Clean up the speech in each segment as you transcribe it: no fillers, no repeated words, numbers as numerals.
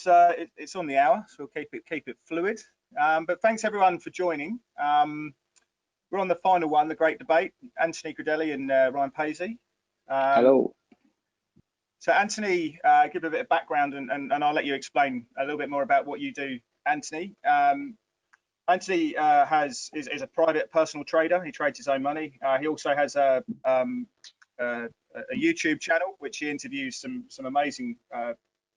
it's on the hour, so we'll keep it fluid. But thanks everyone for joining. We're on the final one, the great debate. Anthony Crudele and Ryan Paisey. Hello. So Anthony, give a bit of background, and I'll let you explain a little bit more about what you do, Anthony. Anthony is a private personal trader. He trades his own money. He also has a YouTube channel which he interviews some amazing,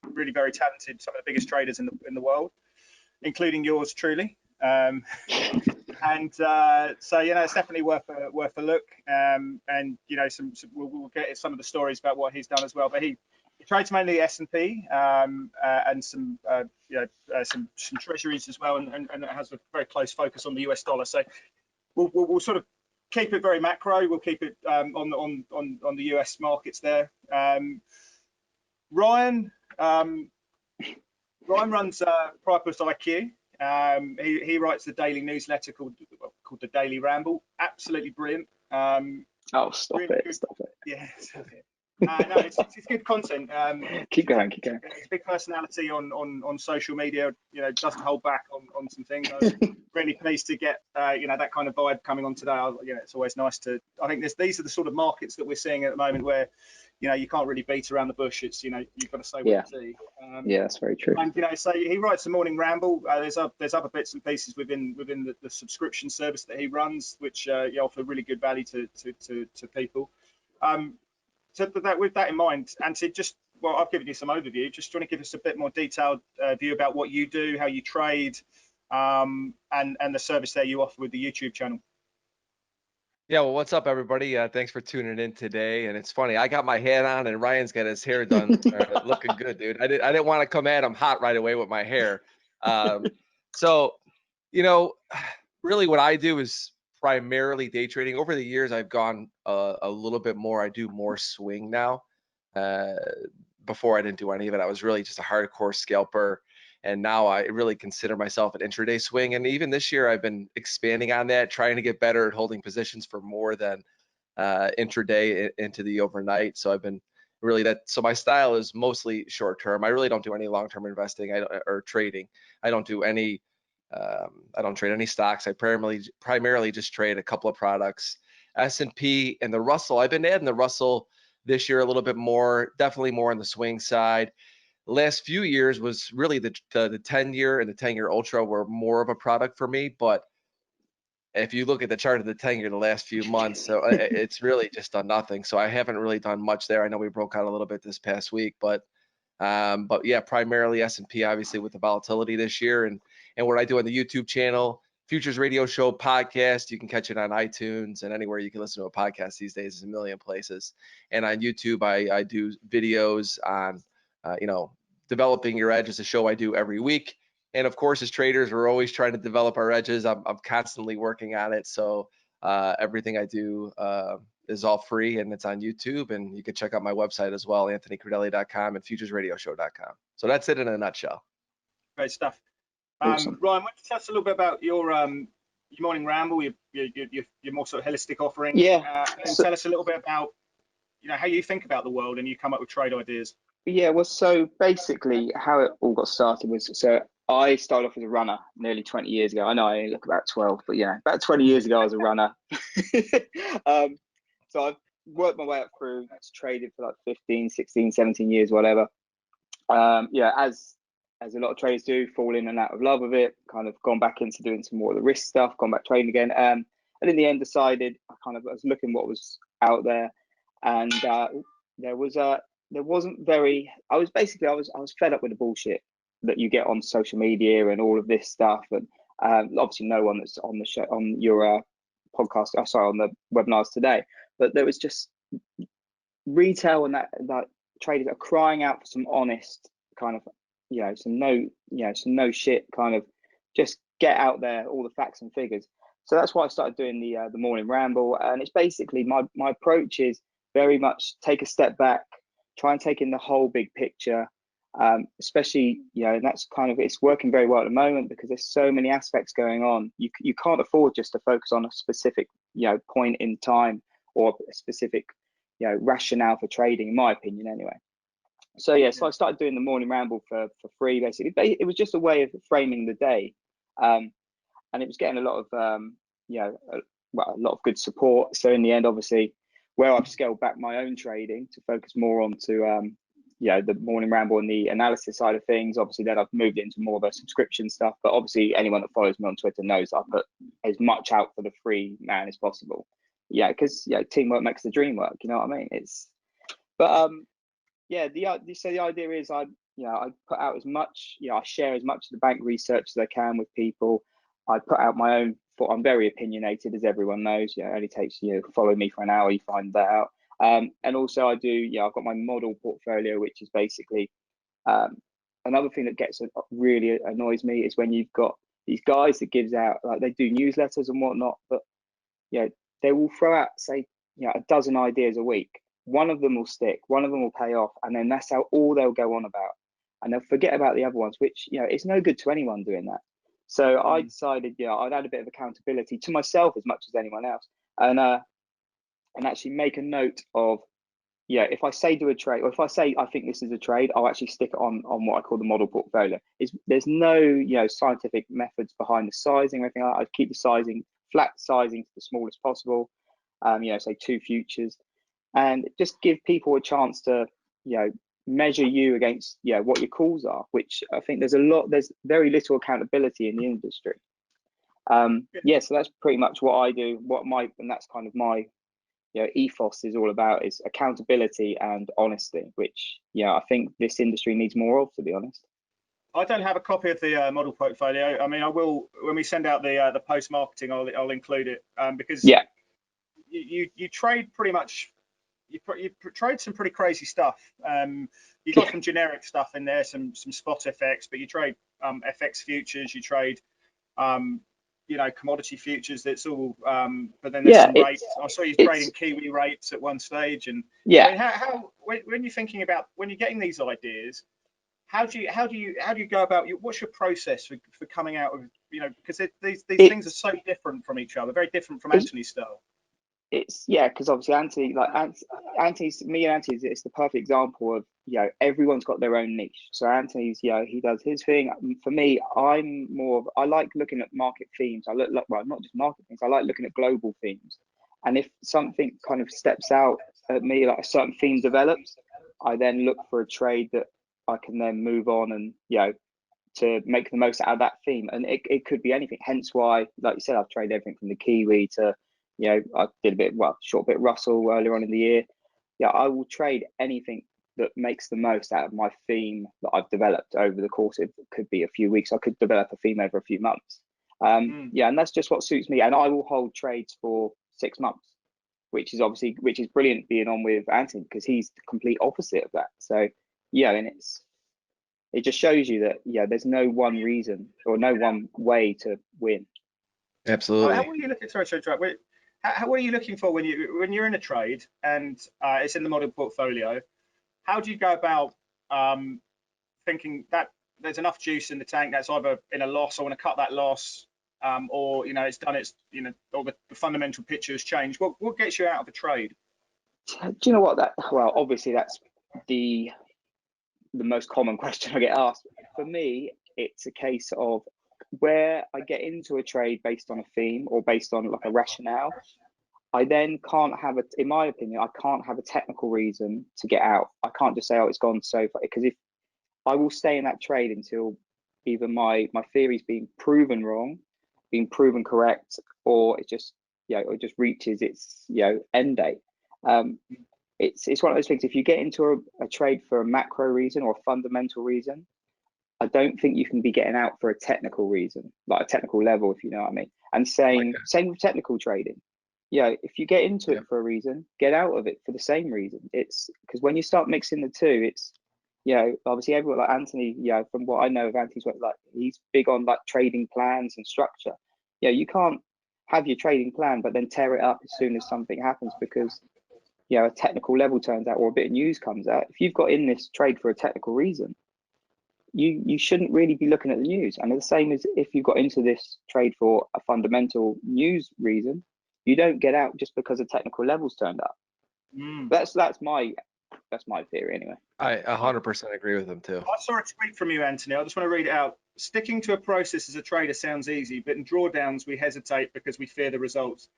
really very talented, some of the biggest traders in the world, including yours truly. And so it's definitely worth a look. And we'll get some of the stories about what he's done as well. But he trades mainly S&P and some treasuries as well, and it has a very close focus on the US dollar. So we'll sort of keep it very macro. We'll keep it on the US markets there. Ryan runs Pipers IQ. He writes the daily newsletter called the Daily Ramble. Absolutely brilliant. Oh, stop really it! Stop it! Yeah, stop it. No, it's good content. Keep going. He's a big personality on social media. Doesn't hold back on some things. I was really pleased to get that kind of vibe coming on today. It's always nice to. I think these are the sort of markets that we're seeing at the moment where you can't really beat around the bush. It's you've got to say what you see. Yeah, that's very true. And so he writes the morning ramble. There's other bits and pieces within the subscription service that he runs, which offer really good value to people. So with that in mind, Anthony, I've given you some overview. Just want to give us a bit more detailed view about what you do, how you trade, and the service that you offer with the YouTube channel. Yeah, well, what's up, everybody? Thanks for tuning in today. And it's funny, I got my hat on, and Ryan's got his hair done, looking good, dude. I didn't want to come at him hot right away with my hair. So, really, what I do is primarily day trading. Over the years, I've gone a little bit more. I do more swing now. Before I didn't do any of it. I was really just a hardcore scalper. And now I really consider myself an intraday swing. And even this year, I've been expanding on that, trying to get better at holding positions for more than intraday into the overnight. So I've been really so my style is mostly short term. I really don't do any long-term investing or trading. I don't do any, I don't trade any stocks. I primarily just trade a couple of products, S&P and the Russell. I've been adding the Russell this year a little bit more, definitely more on the swing side. Last few years was really the 10-year and the 10-year ultra were more of a product for me. But if you look at the chart of the 10-year the last few months, so it's really just done nothing. So I haven't really done much there. I know we broke out a little bit this past week, but yeah, primarily S&P, obviously, with the volatility this year. And what I do on the YouTube channel, Futures Radio Show podcast, you can catch it on iTunes and anywhere you can listen to a podcast these days. There's a million places. And on YouTube, I do videos on developing your edge is a show I do every week. And of course, as traders, we're always trying to develop our edges. I'm constantly working on it. So everything I do is all free, and it's on YouTube. And you can check out my website as well, anthonycrudele.com and futuresradioshow.com. So that's it in a nutshell. Great stuff. Awesome. Ryan, why don't you tell us a little bit about your morning ramble, your more sort of holistic offering? Yeah. And tell us a little bit about how you think about the world and you come up with trade ideas. Yeah, well, so basically how it all got started was, so I started off as a runner nearly 20 years ago. I know I only look about 12, but about 20 years ago I was a runner. So I've worked my way up through, traded for like 15, 16, 17 years, whatever. As a lot of traders do, fall in and out of love with it, kind of gone back into doing some more of the risk stuff, gone back trading again. And in the end decided, I was looking what was out there, and there wasn't very, I was fed up with the bullshit that you get on social media and all of this stuff. And obviously no one that's on the show, on your podcast, on the webinars today, but there was just retail and that traders are crying out for some honest kind of, some no shit kind of, just get out there all the facts and figures. So that's why I started doing the morning ramble. And it's basically my approach is very much take a step back, try and take in the whole big picture, especially, and that's kind of, it's working very well at the moment because there's so many aspects going on. You can't afford just to focus on a specific, point in time or a specific, rationale for trading, in my opinion anyway. So yeah, so I started doing the morning ramble for free. Basically, it was just a way of framing the day, and it was getting a lot of you know, a lot of good support. So in the end, obviously, where I've scaled back my own trading to focus more onto you know, the morning ramble and the analysis side of things. Obviously, then I've moved into more of a subscription stuff. But obviously, anyone that follows me on Twitter knows I put as much out for the free man as possible. Yeah, because yeah, teamwork makes the dream work. You know what I mean? But yeah, so the idea is I put out as much, I share as much of the bank research as I can with people. I put out my own thought. I'm very opinionated, as everyone knows. It only takes follow me for an hour, you find that out. And also I do, I've got my model portfolio, which is basically another thing that really annoys me is when you've got these guys that gives out, like, they do newsletters and whatnot, but they will throw out, say, a dozen ideas a week. One of them will stick, one of them will pay off, and then that's all they'll go on about. And they'll forget about the other ones, which, it's no good to anyone doing that. So I decided, I'd add a bit of accountability to myself as much as anyone else, and actually make a note of, if I say do a trade, or if I say I think this is a trade, I'll actually stick it on what I call the model portfolio. There's no scientific methods behind the sizing or anything like that. I'd keep the sizing, flat sizing to the smallest possible. Say 2 futures, and just give people a chance to measure you against what your calls are, which I think there's very little accountability in the industry. So that's pretty much what I do, and that's kind of my ethos is all about, is accountability and honesty, which I think this industry needs more of, to be honest. I don't have a copy of the model portfolio. I mean, I will when we send out the post marketing. I'll include it because you trade pretty much. You trade some pretty crazy stuff. You got some generic stuff in there, some spot FX, but you trade FX futures. You trade commodity futures. That's all. But then there's some rates. I saw you trading Kiwi rates at one stage, and I mean, how when you're thinking about, when you're getting these ideas, how do you go about what's your process for coming out of, because these things are so different from each other, very different from Anthony's style. It's because obviously Anthony's it's the perfect example of everyone's got their own niche. So Anthony's he does his thing. For me, I like looking at market themes. I look well, not just market themes. I like looking at global themes. And if something kind of steps out at me, like a certain theme develops, I then look for a trade that I can then move on and to make the most out of that theme. And it could be anything. Hence why, like you said, I've traded everything from the Kiwi to I did short bit Russell earlier on in the year. I will trade anything that makes the most out of my theme that I've developed over the course. It could be a few weeks. I could develop a theme over a few months. And that's just what suits me. And I will hold trades for 6 months, which is brilliant being on with Anthony, because he's the complete opposite of that. So and it just shows you that there's no one reason or no one way to win. Absolutely. How are you looking? Sorry, what are you looking for when you're in a trade and it's in the model portfolio? How do you go about thinking that there's enough juice in the tank, that's either in a loss, I want to cut that loss, or it's done, or the fundamental picture has changed? What gets you out of a trade? Do you know what well, obviously that's the most common question I get asked. For me, it's a case of where I get into a trade based on a theme or based on like a rationale. I then can't have in my opinion, I can't have a technical reason to get out. I can't just say, oh, it's gone so far, because if I will stay in that trade until either my theory's being proven wrong, being proven correct, or it just it just reaches its end date. It's one of those things. If you get into a trade for a macro reason or a fundamental reason, I don't think you can be getting out for a technical reason, like a technical level, if you know what I mean. And same with technical trading. If you get into it for a reason, get out of it for the same reason. It's because when you start mixing the two, it's obviously everyone like Anthony, from what I know of Anthony's work, like he's big on like trading plans and structure. You can't have your trading plan but then tear it up as soon as something happens because a technical level turns out or a bit of news comes out. If you've got in this trade for a technical reason, you shouldn't really be looking at the news. And the same as if you got into this trade for a fundamental news reason, you don't get out just because the technical levels turned up. That's my That's my theory anyway. I 100% agree with him too. I saw a tweet from you, Anthony. I just want to read it out. Sticking to a process as a trader sounds easy, but in drawdowns we hesitate because we fear the results.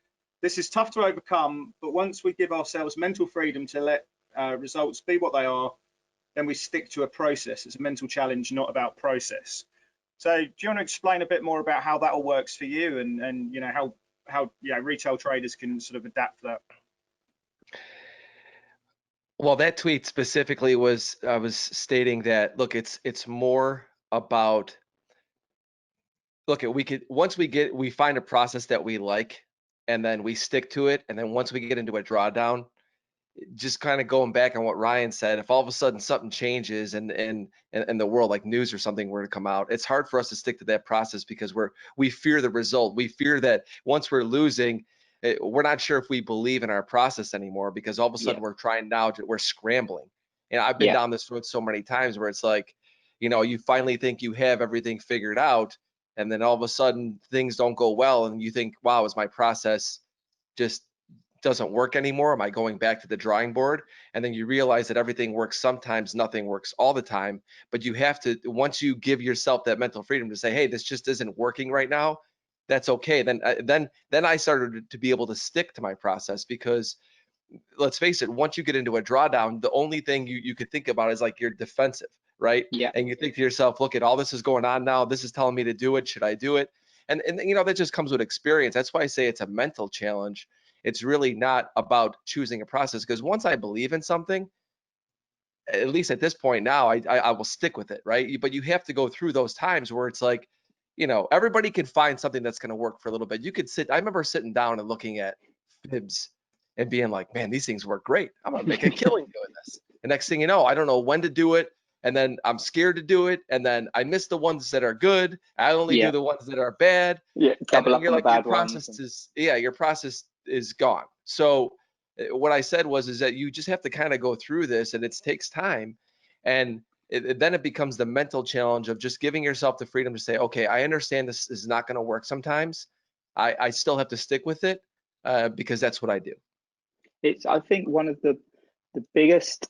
This is tough to overcome, but once we give ourselves mental freedom to let results be what they are, then we stick to a process. It's a mental challenge, not about process. So do you want to explain a bit more about how that all works for you, and you know how retail traders can sort of adapt that? Well, that tweet specifically was stating that, look, it's more about, look, once we find a process that we like, and then we stick to it, and then once we get into a drawdown, just kind of going back on what Ryan said, if all of a sudden something changes and the world, like news or something, were to come out, it's hard for us to stick to that process because we fear the result. We fear that once we're losing, we're not sure if we believe in our process anymore, because all of a sudden we're scrambling. And I've been down this road so many times where it's like, you finally think you have everything figured out, and then all of a sudden things don't go well, and you think, wow, is my process just doesn't work anymore? Am I going back to the drawing board? And then you realize that everything works sometimes, nothing works all the time. But you have to, once you give yourself that mental freedom to say, hey, this just isn't working right now, that's okay. Then I started to be able to stick to my process, because let's face it, once you get into a drawdown, the only thing you could think about is like you're defensive, right? Yeah. And you think to yourself, look, at all this is going on now. This is telling me to do it. Should I do it? And that just comes with experience. That's why I say it's a mental challenge. It's really not about choosing a process, because once I believe in something, at least at this point now, I will stick with it, right? But you have to go through those times where it's like, everybody can find something that's going to work for a little bit. I remember sitting down and looking at fibs and being like, man, these things work great. I'm going to make a killing doing this. And next thing you know, I don't know when to do it. And then I'm scared to do it. And then I miss the ones that are good. I only do the ones that are bad. Yeah, double up you're on like, the bad your process ones. your process is gone. So what I said is that you just have to kind of go through this, and it takes time. And then it becomes the mental challenge of just giving yourself the freedom to say, okay, I understand this is not going to work sometimes. I still have to stick with it because that's what I do. I think one of the biggest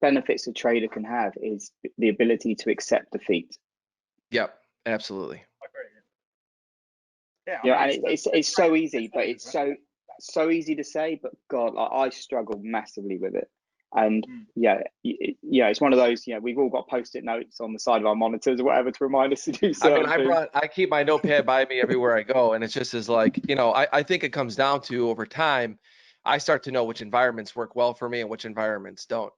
benefits a trader can have is the ability to accept defeat. Yep, absolutely. Yeah, and it's so easy, but it's so easy to say, but God, I struggle massively with it. And it's one of those, we've all got post-it notes on the side of our monitors or whatever to remind us to do certain things. I keep my notepad by me everywhere I go, and it's just as like, I think it comes down to, over time, I start to know which environments work well for me and which environments don't.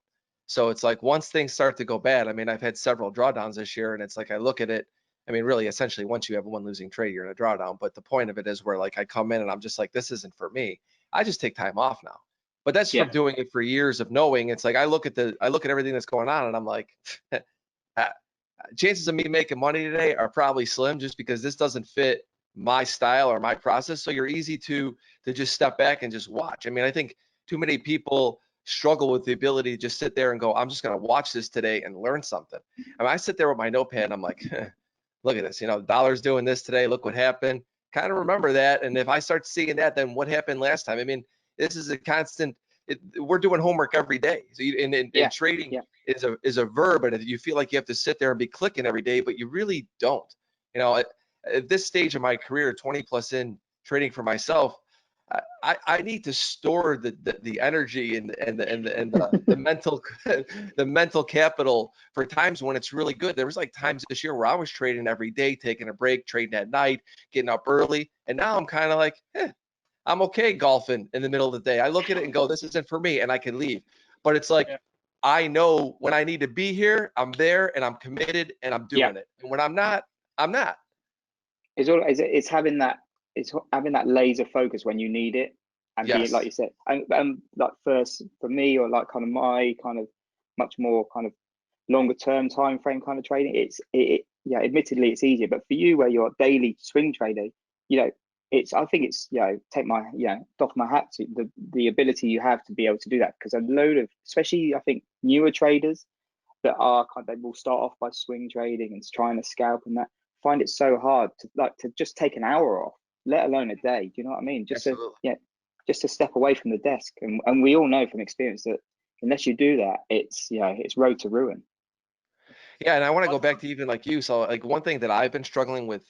So it's like, once things start to go bad, I mean, I've had several drawdowns this year, and it's like, I look at it, I mean, really, essentially, once you have one losing trade, you're in a drawdown. But the point of it is where, like, I come in and I'm just like, this isn't for me. I just take time off now. But that's from doing it for years of knowing. It's like, I look at everything that's going on, and I'm like, chances of me making money today are probably slim, just because this doesn't fit my style or my process. So you're easy to just step back and just watch. I mean, I think too many people struggle with the ability to just sit there and go, I'm just going to watch this today and learn something. I mean, I sit there with my notepad and I'm like, look at this, the dollar's doing this today. Look what happened. Kind of remember that. And if I start seeing that, then what happened last time? I mean, this is a constant, we're doing homework every day. So trading is a verb, and you feel like you have to sit there and be clicking every day, but you really don't. At this stage of my career, 20 plus in trading for myself, I need to store the energy and the mental the mental capital for times when it's really good. There was like times this year where I was trading every day, taking a break, trading at night, getting up early, and now I'm kind of like, I'm okay golfing in the middle of the day. I look at it and go, this isn't for me, and I can leave. But it's like, I know when I need to be here, I'm there, and I'm committed, and I'm doing it. And when I'm not, I'm not. It's having that laser focus when you need it, and being, like you said, and like for me, or like kind of my kind of much more kind of longer term time frame kind of trading, admittedly it's easier, but for you where you're a daily swing trader, I think it's take my doff my hat to the ability you have to be able to do that, because a load of, especially I think newer traders that are they will start off by swing trading and trying to scalp, and that find it so hard to just take an hour off, let alone a day. Do you know what I mean? Just to step away from the desk. And we all know from experience that unless you do that, it's it's road to ruin. Yeah, and I want to go back to even like you. So like one thing that I've been struggling with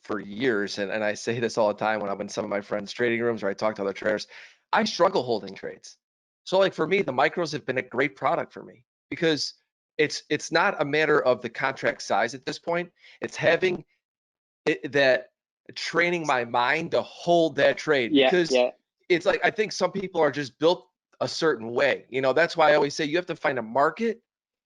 for years, and I say this all the time when I'm in some of my friends' trading rooms or I talk to other traders, I struggle holding trades. So like for me, the micros have been a great product for me because it's not a matter of the contract size at this point. It's having that training my mind to hold that trade because it's like I think some people are just built a certain way. You know, that's why I always say you have to find a market.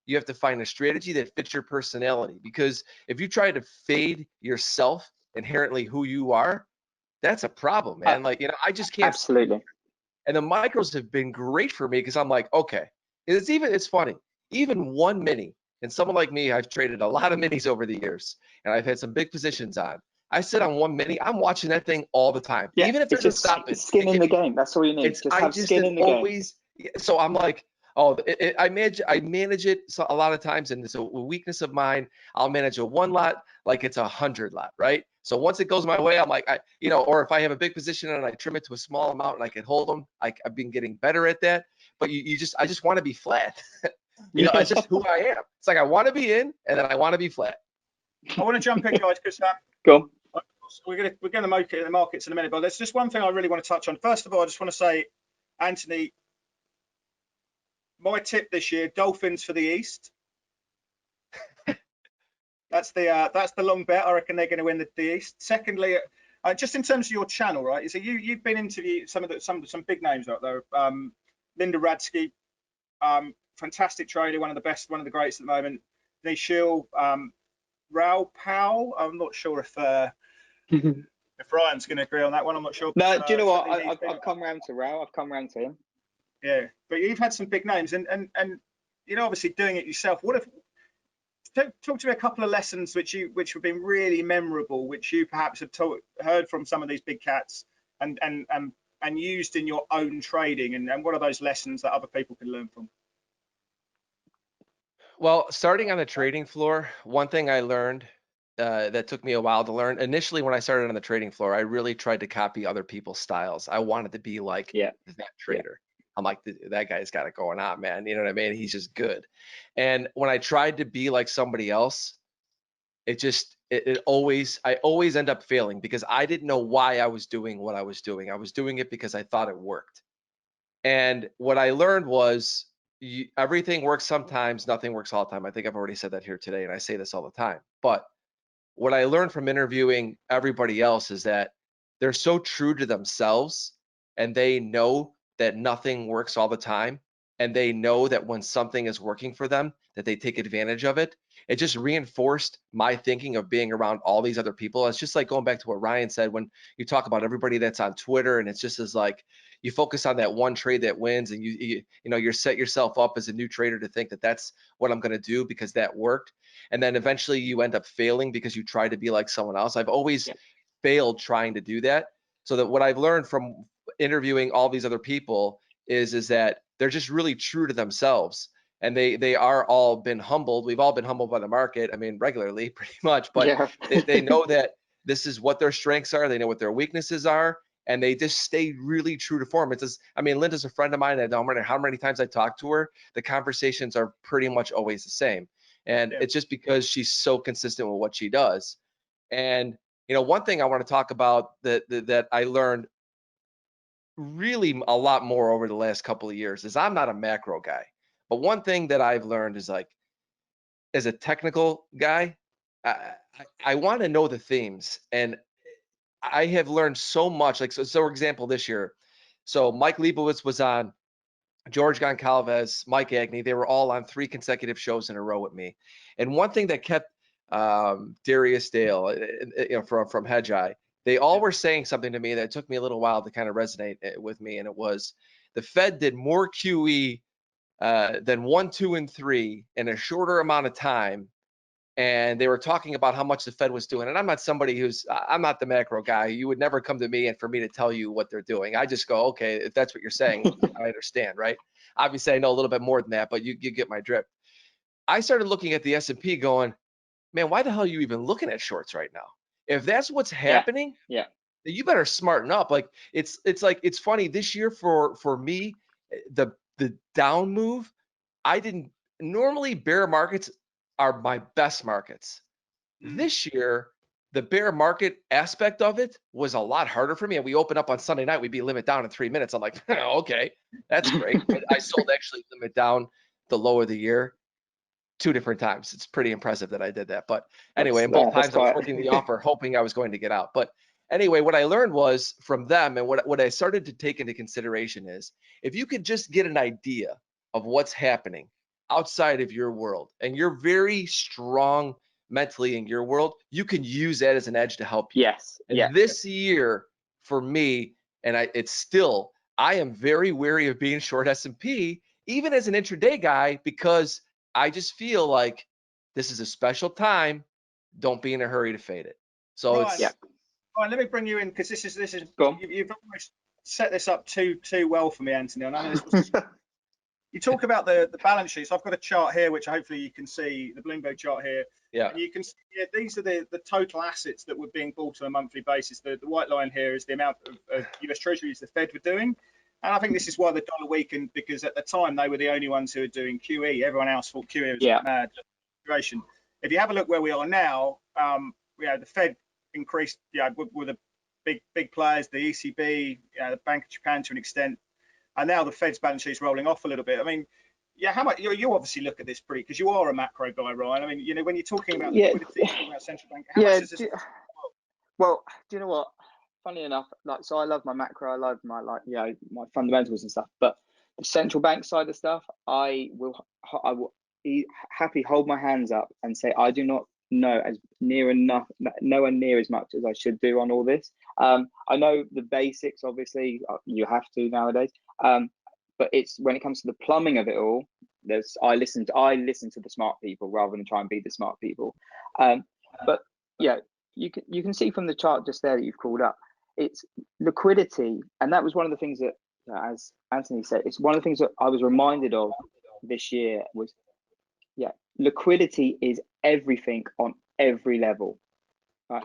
You have to find a strategy that fits your personality, because if you try to fade yourself, inherently who you are, that's a problem, man. Like, you know, I just can't. Absolutely. And the micros have been great for me because I'm like, okay, it's funny, even one mini, and someone like me, I've traded a lot of minis over the years and I've had some big positions on. I sit on one mini, I'm watching that thing all the time. Yeah, even if there's a stoppage. Skin in the game. That's all you need. Just have skin in the game. So I'm like, oh, I manage it so a lot of times, and it's a weakness of mine. I'll manage a 1 lot like it's a 100 lot, right? So once it goes my way, I'm like, or if I have a big position and I trim it to a small amount and I can hold them, I've been getting better at that. But I just want to be flat. It's just who I am. It's like I want to be in, and then I want to be flat. I want to jump in, guys, because go on. We're going to make it in the markets in a minute, but there's just one thing I really want to touch on. First of all, I just want to say, Anthony, my tip this year: Dolphins for the East. That's the long bet. I reckon they're going to win the East. Secondly, just in terms of your channel, right? So you've been interviewed some big names out there. Linda Radsky, fantastic trader, one of the best, one of the greats at the moment. Nishil, Rolf Powell. I'm not sure if Ryan's going to agree on that one. I'm not sure. No, do you know what? I've come round to Rolf. I've come round to him. Yeah, but you've had some big names, and obviously doing it yourself. Talk to me a couple of lessons which have been really memorable, which you perhaps have heard from some of these big cats and used in your own trading, and what are those lessons that other people can learn from? Well, starting on the trading floor, one thing I learned that took me a while to learn. Initially, when I started on the trading floor, I really tried to copy other people's styles. I wanted to be like that trader. I'm like, that guy's got it going on, man. You know what I mean? He's just good. And when I tried to be like somebody else, I always end up failing because I didn't know why I was doing what I was doing. I was doing it because I thought it worked. And what I learned was everything works sometimes, nothing works all the time. I think I've already said that here today, and I say this all the time. But what I learned from interviewing everybody else is that they're so true to themselves, and they know that nothing works all the time, and they know that when something is working for them, that they take advantage of it. It just reinforced my thinking of being around all these other people. It's just like going back to what Ryan said when you talk about everybody that's on Twitter, and it's just as like you focus on that one trade that wins, and you're set yourself up as a new trader to think that that's what I'm going to do because that worked. And then eventually you end up failing because you try to be like someone else. I've always failed trying to do that. So that what I've learned from interviewing all these other people is that they're just really true to themselves, and they are all been humbled. We've all been humbled by the market. I mean, regularly, pretty much, but they know that this is what their strengths are. They know what their weaknesses are, and they just stay really true to form. Linda's a friend of mine, and no matter how many times I talk to her, the conversations are pretty much always the same. And it's just because she's so consistent with what she does. And one thing I want to talk about that I learned really a lot more over the last couple of years is I'm not a macro guy. But one thing that I've learned is, like, as a technical guy, I want to know the themes. And I have learned so much. Like, so for example, this year, so Mike Leibowitz was on, George Goncalves, Mike Agnew, they were all on 3 consecutive shows in a row with me. And one thing that kept Darius Dale, from Hedge Eye, they all were saying something to me that took me a little while to kind of resonate with me. And it was the Fed did more QE than 1, 2, and 3 in a shorter amount of time. And they were talking about how much the Fed was doing. And I'm not I'm not the macro guy. You would never come to me and for me to tell you what they're doing. I just go, okay, if that's what you're saying, I understand, right? Obviously, I know a little bit more than that, but you get my drift. I started looking at the S&P going, man, why the hell are you even looking at shorts right now? If that's what's happening, then you better smarten up. Like, it's funny this year for me, the the down move, I didn't normally bear markets are my best markets. This year, the bear market aspect of it was a lot harder for me. And we opened up on Sunday night, we'd be limit down in 3 minutes. I'm like, okay, that's great. I sold actually limit down the low of the year 2 different times. It's pretty impressive that I did that. But anyway, in both times I was working the offer, hoping I was going to get out. But anyway, what I learned was from them, and what I started to take into consideration is, if you could just get an idea of what's happening outside of your world, and you're very strong mentally in your world, you can use that as an edge to help you. Yes. And this year for me, and I am very wary of being short S&P, even as an intraday guy, because I just feel like this is a special time. Don't be in a hurry to fade it. So Right. it's Right, let me bring you in, because this is Go on. you've almost set this up too well for me, Anthony. I know this was you talk about the balance sheets. I've got a chart here, which hopefully you can see, the Bloomberg chart here. Yeah. And you can see these are the total assets that were being bought on a monthly basis. The white line here is the amount of US Treasuries the Fed were doing. And I think this is why the dollar weakened, because at the time they were the only ones who were doing QE. Everyone else thought QE was a mad situation. If you have a look where we are now, the Fed increased, with the big players, the ECB, the Bank of Japan to an extent. And now the Fed's balance sheet's rolling off a little bit. I mean, how much you obviously look at this because you are a macro guy, Ryan. I mean, when you're talking about liquidity, about central bank, how much does this? Well, do you know what? Funny enough, so I love my macro, I love my my fundamentals and stuff. But the central bank side of stuff, I will happy hold my hands up and say I do not know nowhere near as much as I should do on all this. I know the basics, obviously, you have to nowadays. But it's when it comes to the plumbing of it all, I listen to the smart people rather than try and be the smart people. But yeah, you can see from the chart just there that you've called up, it's liquidity, and that was one of the things that, as Anthony said, it's one of the things that I was reminded of this year was, liquidity is everything on every level. Right?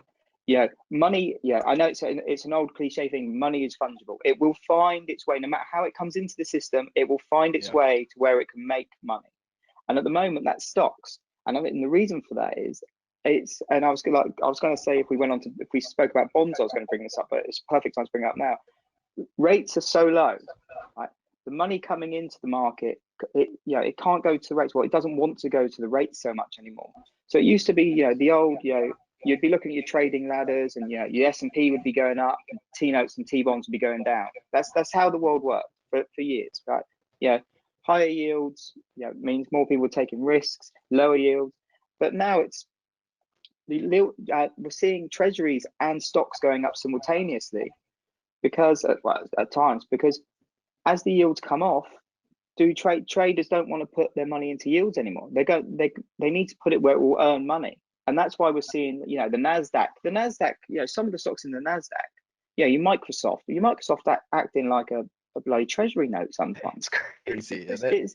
Money. I know it's an old cliche thing. Money is fungible. It will find its way, no matter how it comes into the system. It will find its way to where it can make money. And at the moment, that's stocks. And I mean, the reason for that is and I was going to say, if we spoke about bonds, I was going to bring this up, but it's a perfect time to bring it up now. Rates are so low. Right? The money coming into the market, it can't go to the rates. Well, it doesn't want to go to the rates so much anymore. So it used to be, the old, you'd be looking at your trading ladders, and your S&P would be going up, and T-notes and T-bonds would be going down. That's how the world worked for years, right? Higher yields, means more people are taking risks. Lower yields, but now it's we're seeing treasuries and stocks going up simultaneously, because at times, because as the yields come off, traders don't want to put their money into yields anymore. They need to put it where it will earn money. And that's why we're seeing, the NASDAQ, some of the stocks in the NASDAQ, your Microsoft acting like a bloody treasury note sometimes. It's crazy, isn't it?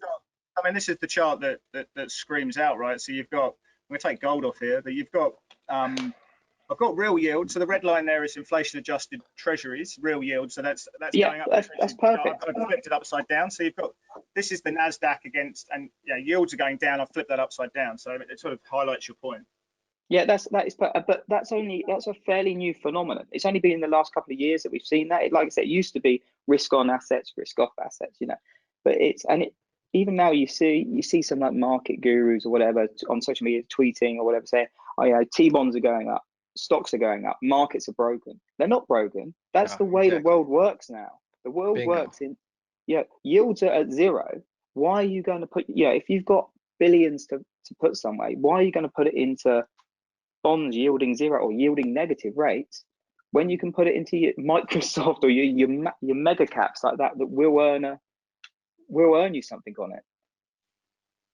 I mean, this is the chart that screams out, right? So you've got, I'm going to take gold off here, but you've got, I've got real yield. So the red line there is inflation adjusted treasuries, real yield. So that's going up. That's perfect. I've flipped it upside down. So you've got, this is the NASDAQ against, and yields are going down. I've flipped that upside down. So it sort of highlights your point. Yeah, but that's a fairly new phenomenon. It's only been in the last couple of years that we've seen that. Like I said, it used to be risk on assets, risk off assets, but even now you see some like market gurus or whatever on social media tweeting or whatever saying, T-bonds are going up, stocks are going up, markets are broken. They're not broken. That's the way the world works now. The world works in, yields are at zero. Why are you going to put, if you've got billions to put somewhere, why are you going to put it into bonds yielding zero or yielding negative rates when you can put it into your Microsoft or your mega caps like that will earn you something on it?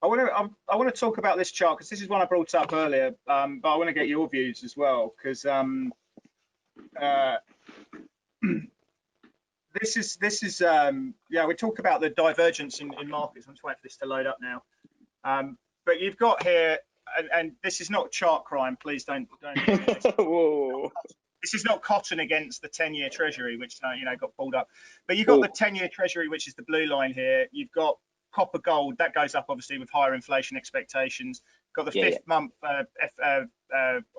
I want to talk about this chart because this is one I brought up earlier, but I want to get your views as well, because this is we talk about the divergence in markets. I'm just waiting for this to load up now. But you've got here, and this is not chart crime. Please don't. Whoa. this is not cotton against the 10-year Treasury, which you know, got pulled up. But you've got the 10-year Treasury, which is the blue line here. You've got copper gold that goes up obviously with higher inflation expectations. Got the fifth month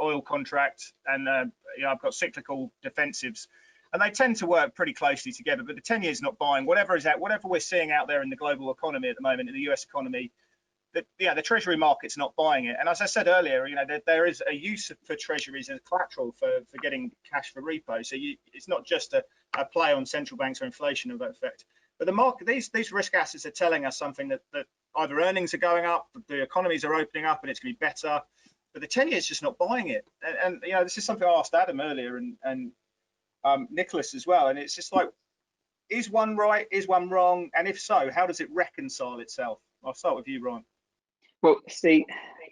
oil contract, and you know, I've got cyclical defensives, and they tend to work pretty closely together. But the 10 years not buying whatever we're seeing out there in the global economy at the moment, in the US economy. The Treasury market's not buying it. And as I said earlier, you know, there is a use for Treasuries as collateral for getting cash for repo. So it's not just a play on central banks or inflation of that effect. But the market, these risk assets are telling us something that either earnings are going up, the economies are opening up, and it's going to be better. But the 10-year is just not buying it. And you know, this is something I asked Adam earlier and Nicholas as well. And it's just like, is one right? Is one wrong? And if so, how does it reconcile itself? I'll start with you, Ryan. Well, see,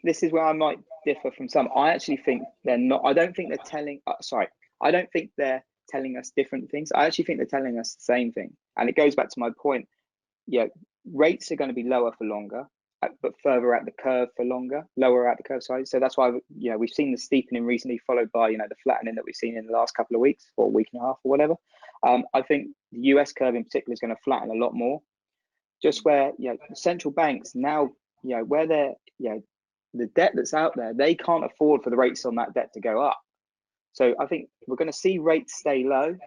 this is where I might differ from some. I actually think they're not. I don't think they're telling. I don't think they're telling us different things. I actually think they're telling us the same thing. And it goes back to my point. Yeah, rates are going to be lower for longer, but further out the curve for longer, lower out the curve. Sorry. So that's why, you know, we've seen the steepening recently, followed by, you know, the flattening that we've seen in the last couple of weeks, or a week and a half, or whatever. I think the US curve in particular is going to flatten a lot more. Just where, you know, the central banks now, you know, where they're, you know, the debt that's out there, they can't afford for the rates on that debt to go up. So I think we're going to see rates stay low,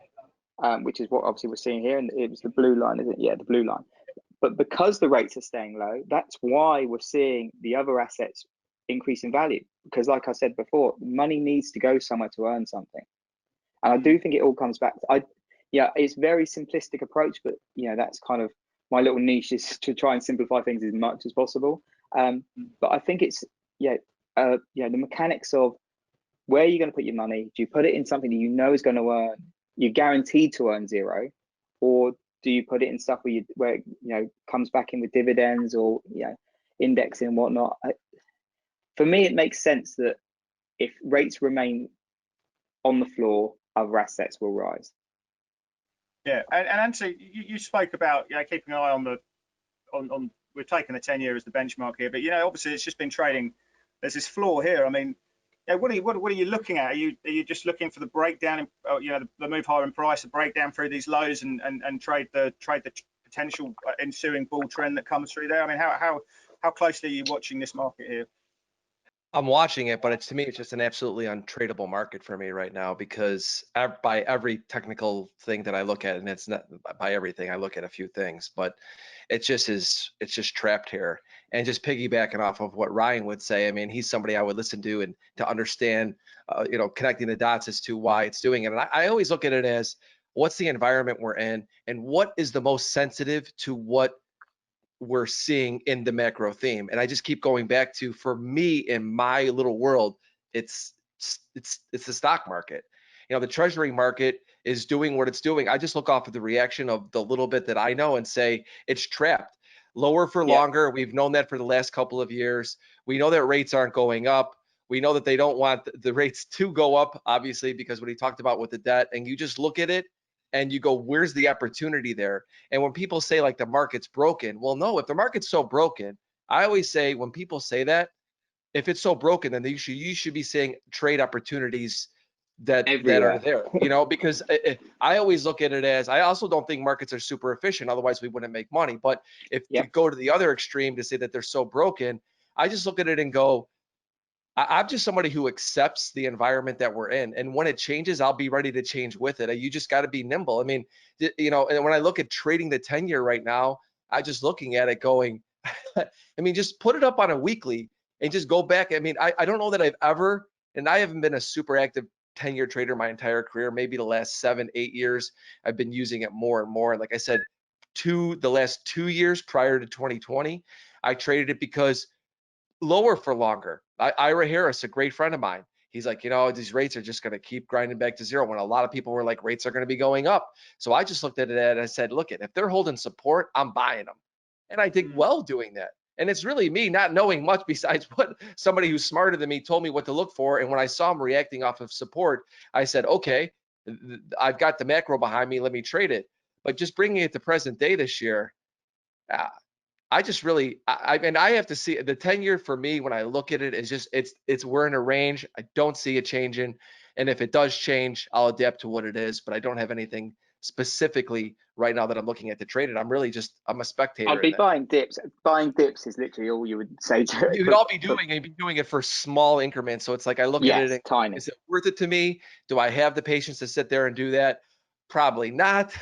which is what obviously we're seeing here. And it was the blue line, isn't it? Yeah, the blue line. But because the rates are staying low, that's why we're seeing the other assets increase in value. Because like I said before, money needs to go somewhere to earn something. And I do think it all comes back to, it's very simplistic approach, but, you know, that's kind of my little niche, is to try and simplify things as much as possible. But I think it's, the mechanics of where you're going to put your money. Do you put it in something that you know is going to earn, you're guaranteed to earn zero, or do you put it in stuff where you know, comes back in with dividends or, you know, indexing and whatnot? For me, it makes sense that if rates remain on the floor, other assets will rise. Yeah, and Anthony, you spoke about, you know, keeping an eye on we're taking the 10-year as the benchmark here, but, you know, obviously it's just been trading. There's this floor here. I mean, you know, what are you looking at? Are you just looking for the breakdown in, you know, the move higher in price, the breakdown through these lows, and trade the potential ensuing bull trend that comes through there? I mean, how closely are you watching this market here? I'm watching it, but to me, it's just an absolutely untradeable market for me right now, because by every technical thing that I look at, and it's not by everything, I look at a few things, but it's just trapped here. And just piggybacking off of what Ryan would say, I mean, he's somebody I would listen to and to understand, you know, connecting the dots as to why it's doing it. And I always look at it as, what's the environment we're in, and what is the most sensitive to what we're seeing in the macro theme. And I just keep going back to, for me in my little world, it's the stock market. You know, the treasury market is doing what it's doing. I just look off of the reaction of the little bit that I know and say it's trapped. Lower for longer. We've known that for the last couple of years. We know that rates aren't going up. We know that they don't want the rates to go up, obviously, because what he talked about with the debt, and you just look at it and you go, where's the opportunity there? And when people say like the market's broken, well, no, if the market's so broken, I always say, when people say that, if it's so broken, then you should be saying trade opportunities that are there, you know, because I always look at it as, I also don't think markets are super efficient, otherwise we wouldn't make money. But if you go to the other extreme to say that they're so broken, I just look at it and go, I'm just somebody who accepts the environment that we're in, and when it changes, I'll be ready to change with it. You just got to be nimble. I mean, you know, and when I look at trading the 10-year right now, I just looking at it going, I mean, just put it up on a weekly and just go back. I mean, I don't know that I've ever, and I haven't been a super active 10-year trader my entire career. Maybe the last 7-8 years, I've been using it more and more. And like I said, the last 2 years prior to 2020, I traded it because lower for longer. Ira Harris, a great friend of mine, he's like, you know, these rates are just going to keep grinding back to zero, when a lot of people were like, rates are going to be going up. So I just looked at it and I said, look, if they're holding support, I'm buying them. And I did well doing that. And it's really me not knowing much besides what somebody who's smarter than me told me what to look for. And when I saw them reacting off of support, I said, okay, I've got the macro behind me, let me trade it. But just bringing it to present day this year, I just really, I mean, I have to see the 10-year for me. When I look at it, it's just, we're in a range. I don't see it changing. And if it does change, I'll adapt to what it is, but I don't have anything specifically right now that I'm looking at to trade it. I'm a spectator. I'd be buying dips. Buying dips is literally all you would say to it. You'd all be doing it for small increments. So it's like I look at it and tiny. Is it worth it to me? Do I have the patience to sit there and do that? Probably not.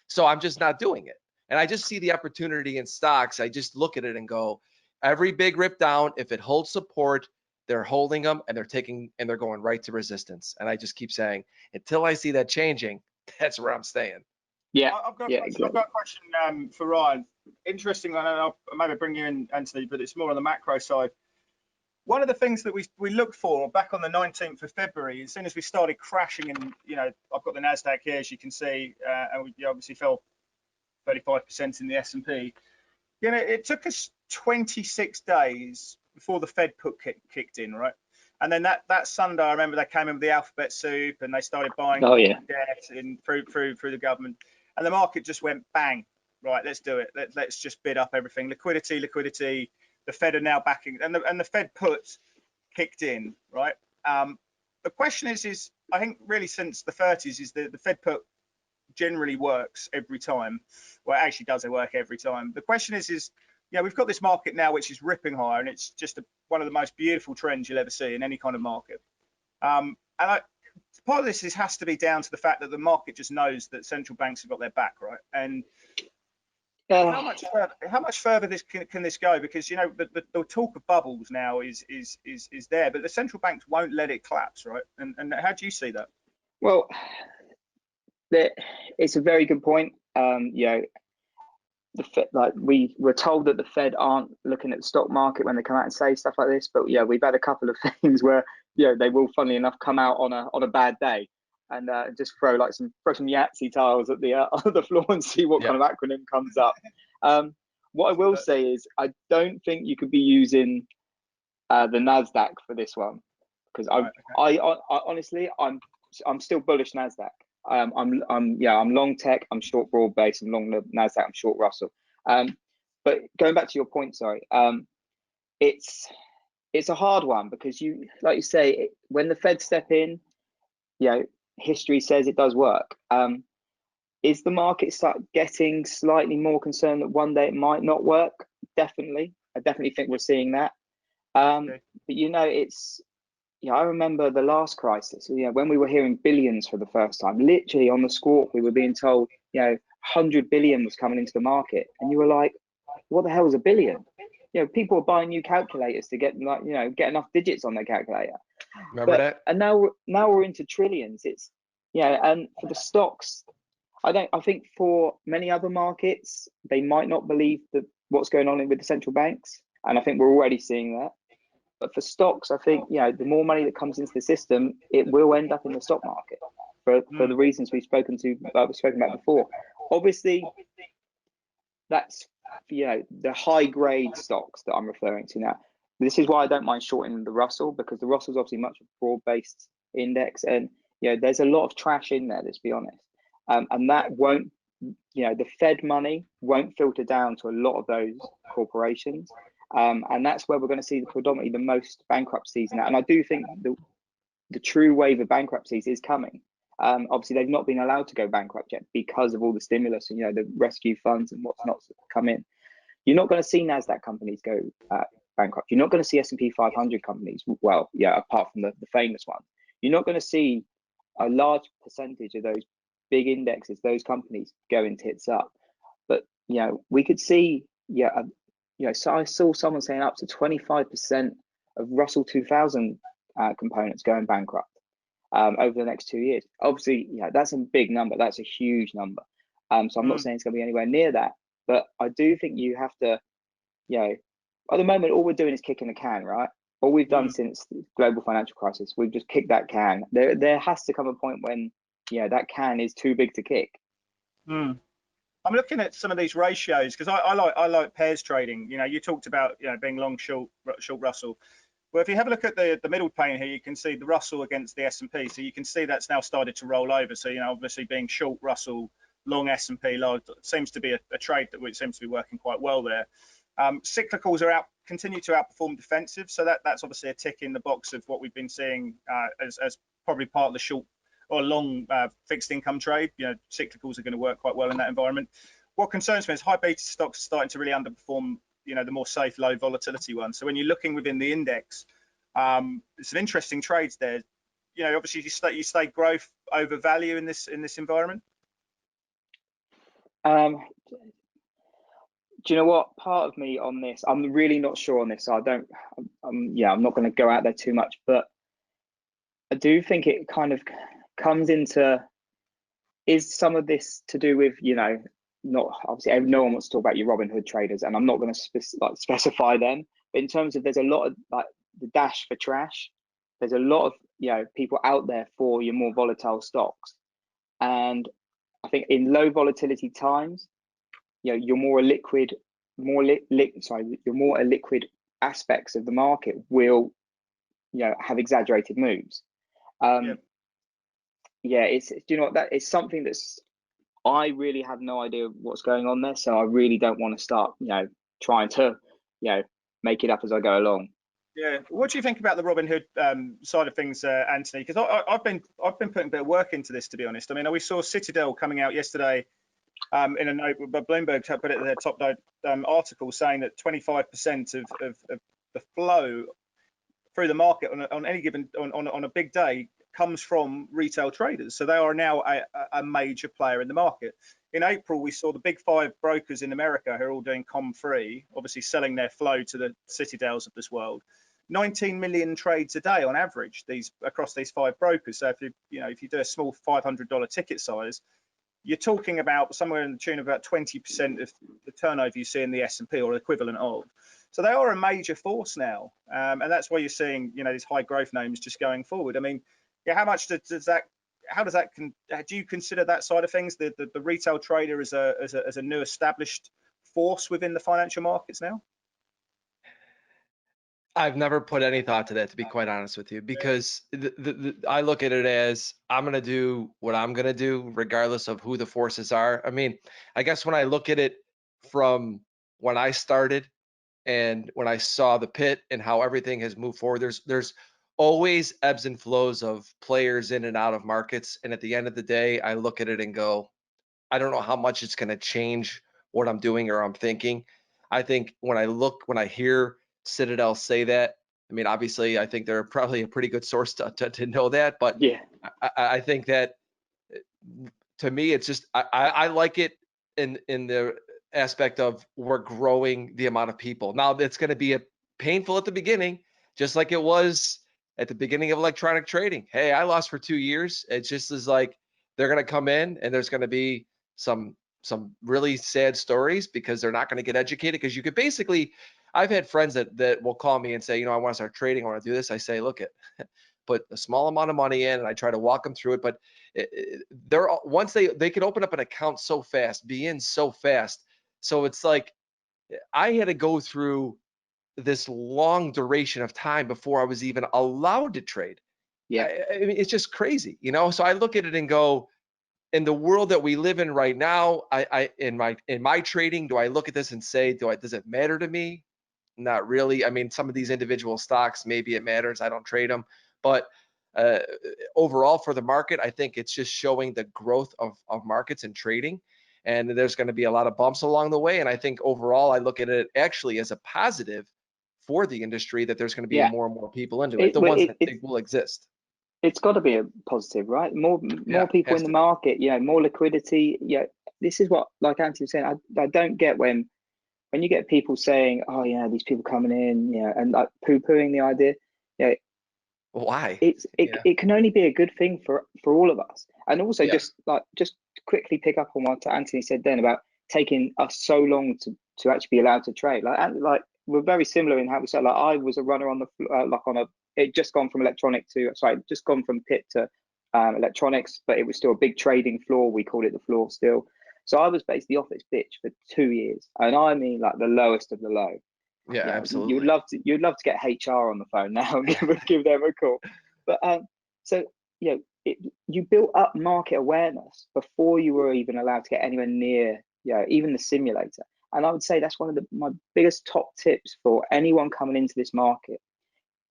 So I'm just not doing it. And I just see the opportunity in stocks. I just look at it and go, every big rip down, if it holds support, they're holding them and they're going right to resistance. And I just keep saying, until I see that changing, that's where I'm staying. Yeah, I've got a question for Ryan. Interesting, and I'll maybe bring you in, Anthony, but it's more on the macro side. One of the things that we looked for back on the 19th of February, as soon as we started crashing, and I've got the Nasdaq here, as you can see, and we obviously fell 35% in the S&P. It took us 26 days before the Fed put kicked in, right? And then that Sunday, I remember they came in with the alphabet soup and they started buying debt through the government, and the market just went bang. Right, let's do it. Let's just bid up everything. Liquidity. The Fed are now backing, and the Fed put kicked in, right? The question is I think really since the 30s is the Fed put generally works every time. Well, it actually does work every time. The question is we've got this market now which is ripping higher, and it's just one of the most beautiful trends you'll ever see in any kind of market. Part of this has to be down to the fact that the market just knows that central banks have got their back, right? And how much further can this go? Because the talk of bubbles now is there, but the central banks won't let it collapse, right? And how do you see that? Well, it's a very good point. The Fed, we were told that the Fed aren't looking at the stock market when they come out and say stuff like this, but we've had a couple of things where they will, funnily enough, come out on a bad day and just throw some Yahtzee tiles at the floor and see what kind of acronym comes up. What I will say is I don't think you could be using the Nasdaq for this one, because I honestly I'm still bullish Nasdaq. I'm long tech, I'm short broad base, I'm long Nasdaq, I'm short Russell. But going back to your point, sorry, it's a hard one because like you say, when the Fed step in, history says it does work. Is the market getting slightly more concerned that one day it might not work? Definitely, I definitely think we're seeing that. But it's. I remember the last crisis, when we were hearing billions for the first time, literally on the squawk, we were being told, 100 billion was coming into the market. And you were like, what the hell is a billion? People are buying new calculators to get get enough digits on their calculator. Remember that? And now we're into trillions. It's, and for the stocks, I think for many other markets, they might not believe what's going on with the central banks. And I think we're already seeing that. But for stocks, I think the more money that comes into the system, it will end up in the stock market for the reasons we've spoken about before. Obviously, that's the high grade stocks that I'm referring to now. This is why I don't mind shorting the Russell, because the Russell is obviously much broad based index, and there's a lot of trash in there. Let's be honest, and that won't the Fed money won't filter down to a lot of those corporations. And that's where we're going to see predominantly the most bankruptcies now. And I do think the true wave of bankruptcies is coming. Obviously, they've not been allowed to go bankrupt yet because of all the stimulus and the rescue funds and what's not come in. You're not going to see Nasdaq companies go bankrupt. You're not going to see S&P 500 companies. Well, apart from the famous one, you're not going to see a large percentage of those big indexes, those companies going tits up. But we could see so I saw someone saying up to 25% of Russell 2000 components going bankrupt over the next 2 years. Obviously, that's a big number. That's a huge number. So I'm not saying it's going to be anywhere near that, but I do think you have to, at the moment, all we're doing is kicking the can, right? All we've done since the global financial crisis, we've just kicked that can. There has to come a point when, that can is too big to kick. I'm looking at some of these ratios because I like pairs trading. You talked about being long short Russell. Well, if you have a look at the middle pane here, you can see the Russell against the S&P. So you can see that's now started to roll over. So obviously being short Russell, long S&P, seems to be a trade that seems to be working quite well there. Cyclicals continue to outperform defensive. So that's obviously a tick in the box of what we've been seeing as probably part of the short or long fixed income trade. You know, cyclicals are going to work quite well in that environment. What concerns me is high beta stocks are starting to really underperform, you know, the more safe, low volatility ones. So when you're looking within the index, some interesting trades there. You know, obviously you stay growth over value in this environment. Do you know what? Part of me on this, I'm really not sure on this. So I'm not going to go out there too much, but I do think it kind of comes into, is some of this to do with, you know, not obviously no one wants to talk about your Robinhood traders, and I'm not going to specify them, but in terms of, there's a lot of like the dash for trash. There's a lot of, you know, people out there for your more volatile stocks, and I think in low volatility times, you know, your more illiquid aspects of the market will, you know, have exaggerated moves. It's, do you know what, that is something that's, I really have no idea what's going on there, so I really don't want to start, you know, trying to, you know, make it up as I go along. Yeah, what do you think about the Robinhood side of things, Anthony? Because I've been putting a bit of work into this, to be honest. I mean, we saw Citadel coming out yesterday in a note, but Bloomberg put it in their top note article saying that 25% of the flow through the market on any given on a big day comes from retail traders. So they are now a major player in the market. In April, we saw the big 5 brokers in America who are all doing COM3, obviously selling their flow to the Citadels of this world. 19 million trades a day on average across these 5 brokers. So if you do a small $500 ticket size, you're talking about somewhere in the tune of about 20% of the turnover you see in the S&P or equivalent of. So they are a major force now, and that's why you're seeing, you know, these high growth names just going forward. I mean, yeah, how much do you consider that side of things, the retail trader as a new established force within the financial markets now? I've never put any thought to that, to be quite honest with you, because I look at it as I'm going to do what I'm going to do regardless of who the forces are. I mean, I guess when I look at it from when I started and when I saw the pit and how everything has moved forward, there's always ebbs and flows of players in and out of markets. And at the end of the day, I look at it and go, I don't know how much it's going to change what I'm doing or I'm thinking. I think when I hear Citadel say that, I mean, obviously, I think they're probably a pretty good source to know that. But yeah, I think that, to me, it's just I like it in the aspect of we're growing the amount of people. Now, it's going to be painful at the beginning, just like it was at the beginning of electronic trading. Hey, I lost for 2 years. It just is like they're going to come in and there's going to be some really sad stories because they're not going to get educated. Because you could basically, I've had friends that will call me and say, you know, I want to start trading, I want to do this. I say, look, put a small amount of money in, and I try to walk them through it. But once they can open up an account so fast, be in so fast. So it's like I had to go through this long duration of time before I was even allowed to trade. Yeah, I mean, it's just crazy, you know. So I look at it and go, in the world that we live in right now, in my trading, do I look at this and say, does it matter to me? Not really. I mean, some of these individual stocks, maybe it matters. I don't trade them, but overall for the market, I think it's just showing the growth of markets and trading. And there's going to be a lot of bumps along the way. And I think overall, I look at it actually as a positive for the industry that there's going to be more and more people into it. The ones that will exist. It's got to be a positive, right? More people in the market, more liquidity. Yeah, this is what, like Anthony was saying, I don't get when you get people saying, oh yeah, these people coming in, and like poo-pooing the idea. Why? It can only be a good thing for all of us. And also just quickly pick up on what Anthony said then about taking us so long to actually be allowed to trade. Like we're very similar in how we said, like I was a runner on the it just gone from pit to electronics, but it was still a big trading floor. We called it the floor still. So I was basically office bitch for 2 years, and I mean like the lowest of the low. Yeah, absolutely. You'd love to get HR on the phone now and give them a call. But you built up market awareness before you were even allowed to get anywhere near even the simulator. And I would say that's one of my biggest top tips for anyone coming into this market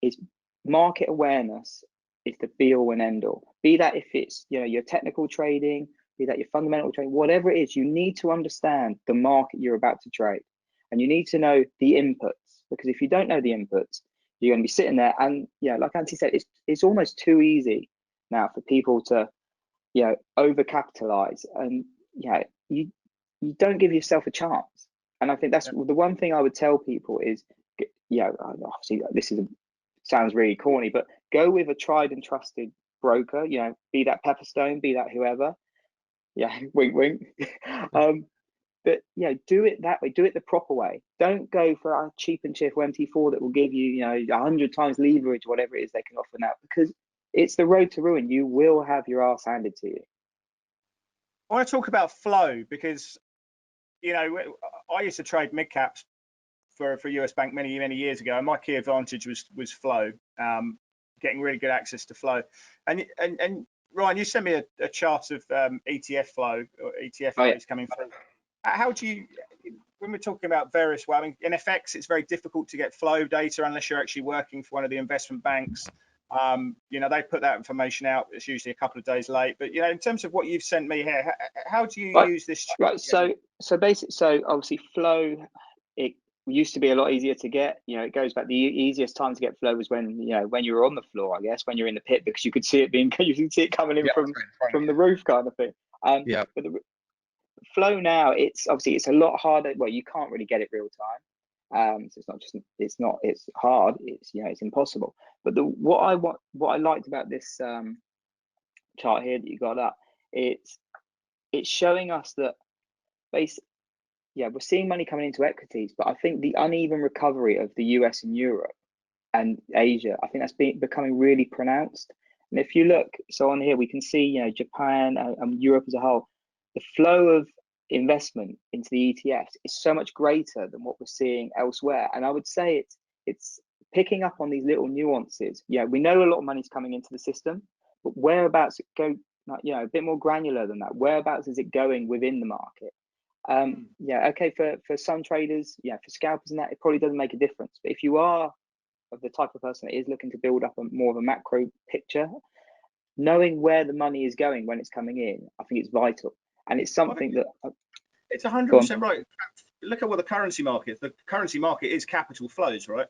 is market awareness is the be all and end all. Be that if it's, you know, your technical trading, be that your fundamental trading, whatever it is, you need to understand the market you're about to trade, and you need to know the inputs, because if you don't know the inputs, you're going to be sitting there. And yeah, like Anthony said, it's almost too easy now for people to, you know, overcapitalize, and yeah, you don't give yourself a chance. And I think that's the one thing I would tell people is, you know, obviously this sounds really corny, but go with a tried and trusted broker, you know, be that Pepperstone, be that whoever. Yeah, wink, wink. But yeah, do it that way, do it the proper way. Don't go for a cheap and cheerful MT4 that will give you, you know, 100 times leverage, whatever it is they can offer now, because it's the road to ruin. You will have your ass handed to you. I want to talk about flow, because, you know, I used to trade mid caps for US Bank many years ago, and my key advantage was flow, getting really good access to flow. And Ryan, you sent me a chart of ETF flow, or ETF flows coming through. How do you, when we're talking about various, well, I mean, in FX, it's very difficult to get flow data unless you're actually working for one of the investment banks. You know, they put that information out. It's usually a couple of days late. But, you know, in terms of what you've sent me here, how do you use this? Right. So obviously flow, it used to be a lot easier to get. You know, it goes back, the easiest time to get flow was when, you know, when you were on the floor, I guess, when you're in the pit, because you could see it coming in from the roof kind of thing. But the flow now, it's a lot harder. Well, you can't really get it real time. So it's hard. It's, you know, it's impossible. But what I liked about this chart here that you got up, it's showing us that we're seeing money coming into equities, but I think the uneven recovery of the US and Europe and Asia, I think that's becoming really pronounced. And if you look, so on here we can see, you know, Japan and Europe as a whole, the flow of investment into the ETFs is so much greater than what we're seeing elsewhere. And I would say it's picking up on these little nuances. Yeah, we know a lot of money's coming into the system, but whereabouts it go, you know, a bit more granular than that. Whereabouts is it going within the market? Yeah, okay, for some traders, yeah, for scalpers and that, it probably doesn't make a difference. But if you are of the type of person that is looking to build up more of a macro picture, knowing where the money is going when it's coming in, I think it's vital. And it's something that it's 100% right. Look at what the currency market is capital flows, right?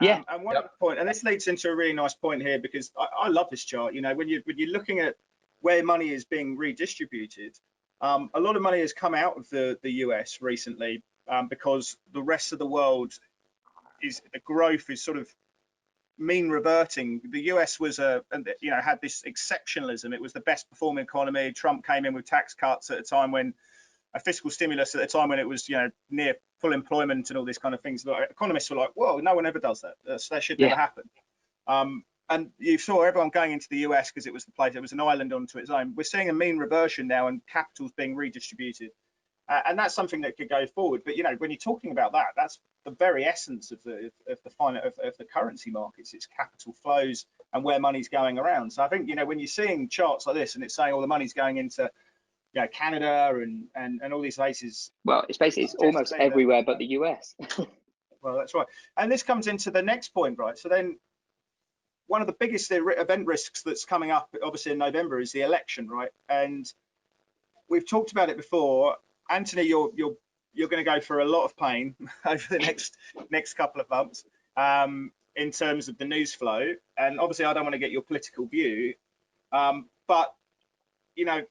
Yeah. And one other point, and this leads into a really nice point here, because I love this chart. You know, when you're looking at where money is being redistributed, a lot of money has come out of the US recently, because the rest of the world the growth is sort of mean reverting. The US was had this exceptionalism. It was the best performing economy. Trump came in with tax cuts at a time when a fiscal stimulus at a time when it was, you know, near full employment and all these kind of things. Like, economists were like, whoa, no one ever does that. That should never happen. And you saw everyone going into the US because it was the place, it was an island onto its own. We're seeing a mean reversion now and capital's being redistributed. And that's something that could go forward. But, you know, when you're talking about that, that's the very essence of the currency markets. It's capital flows and where money's going around. So I think, you know, when you're seeing charts like this and it's saying all the money's going into, you know, Canada and all these places. Well, it's almost everywhere but the US. Well, that's right. And this comes into the next point, right? So then one of the biggest event risks that's coming up, obviously in November, is the election, right? And we've talked about it before. Anthony, you're going to go for a lot of pain over the next couple of months in terms of the news flow. And obviously, I don't want to get your political view, but, you know,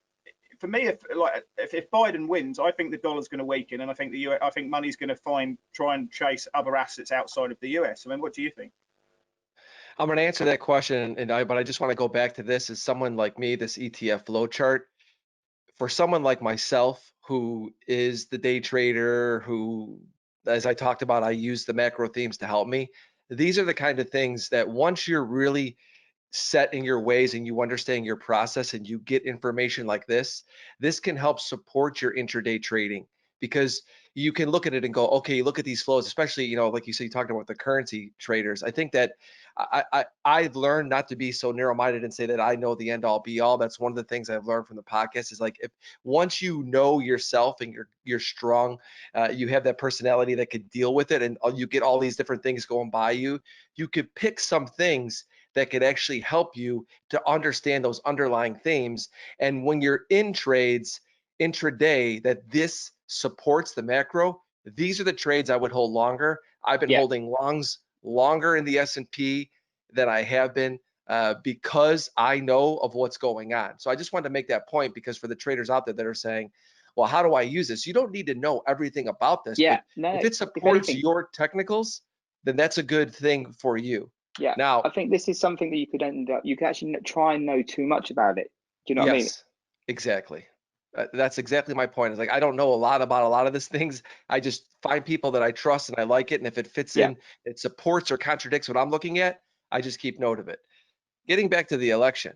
for me, if Biden wins, I think the dollar's going to weaken, and I think money's going to try and chase other assets outside of the US. I mean, what do you think? I'm going to answer that question, but I just want to go back to this. As someone like me, this ETF flow chart, for someone like myself who is the day trader, who, as I talked about, I use the macro themes to help me. These are the kind of things that once you're really set in your ways and you understand your process and you get information like this can help support your intraday trading, because you can look at it and go, okay, look at these flows, especially, you know, like you said, you talked about the currency traders. I think that I've learned not to be so narrow-minded and say that I know the end all be all. That's one of the things I've learned from the podcast is, like, if once you know yourself and you're strong, you have that personality that could deal with it, and you get all these different things going by you, you could pick some things that could actually help you to understand those underlying themes. And when you're in trades intraday that this supports the macro, these are the trades I would hold longer. I've been holding longs longer in the S&P than I have been because I know of what's going on. So I just wanted to make that point, because for the traders out there that are saying, well, how do I use this? You don't need to know everything about this. Yeah, but no, if it supports your technicals, then that's a good thing for you. Yeah. Now, I think this is something that you could end up, you could actually try and know too much about it. Do you know what I mean? yes, exactly. That's exactly my point. It's like, I don't know a lot about a lot of these things. I just find people that I trust and I like it. And if it fits in, it supports or contradicts what I'm looking at, I just keep note of it. Getting back to the election,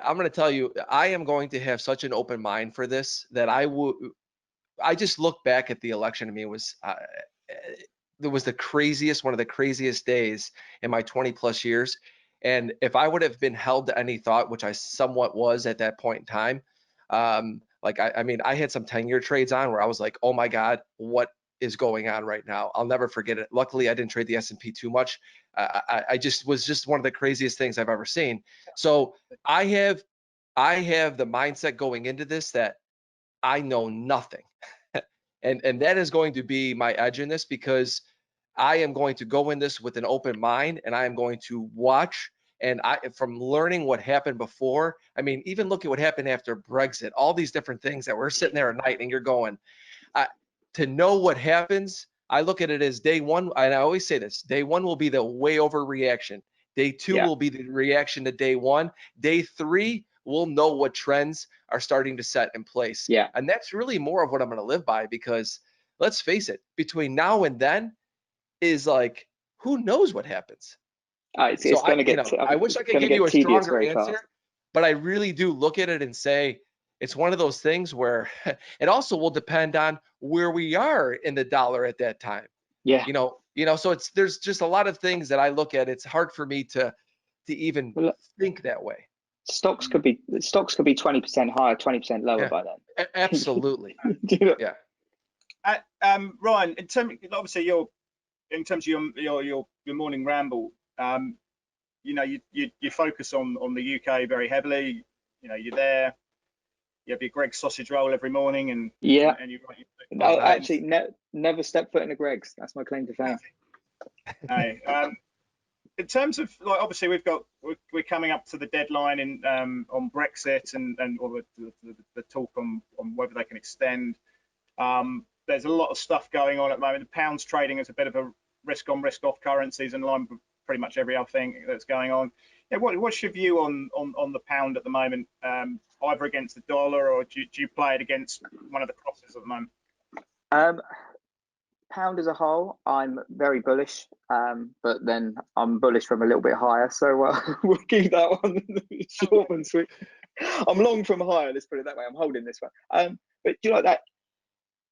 I'm going to tell you, I am going to have such an open mind for this that I just look back at the election. I mean, it was the craziest, one of the craziest days in my 20 plus years. And if I would have been held to any thought, which I somewhat was at that point in time, like, I mean, I had some 10-year trades on where I was like, oh my God, what is going on right now? I'll never forget it. Luckily, I didn't trade the S&P too much. I just was just one of the craziest things I've ever seen. So I have the mindset going into this that I know nothing. And that is going to be my edge in this, because I am going to go in this with an open mind, and I am going to watch. And from learning what happened before, I mean, even look at what happened after Brexit, all these different things that we're sitting there at night and you're going, to know what happens, I look at it as day one. And I always say this, day one will be the way overreaction. Day two will be the reaction to day one. Day three, we'll know what trends are starting to set in place. Yeah. And that's really more of what I'm going to live by, because let's face it, between now and then is like, who knows what happens? It's going to get, I wish I could give you a tedious stronger very answer, fast. but I really do look at it and say, it's one of those things where it also will depend on where we are in the dollar at that time. Yeah. So there's just a lot of things that I look at. It's hard for me to even think that way. Stocks could be 20% higher, 20% lower by then. Absolutely. Yeah. Ryan, obviously in terms of your morning ramble, you focus on the UK very heavily. You're there. You have your Greg's sausage roll every morning, and you no, actually, never step foot in a Greg's. That's my claim to fame. In terms of, like, obviously we're coming up to the deadline on Brexit and or the talk on whether they can extend. There's a lot of stuff going on at the moment. The pound's trading as a bit of a risk on, risk off currencies, in line with pretty much every other thing that's going on. What's your view on the pound at the moment, either against the dollar, or do you play it against one of the crosses at the moment? Pound as a whole, I'm very bullish, but then I'm bullish from a little bit higher, so we'll keep that one short and sweet. I'm long from higher, let's put it that way. I'm holding this one. But do you like that?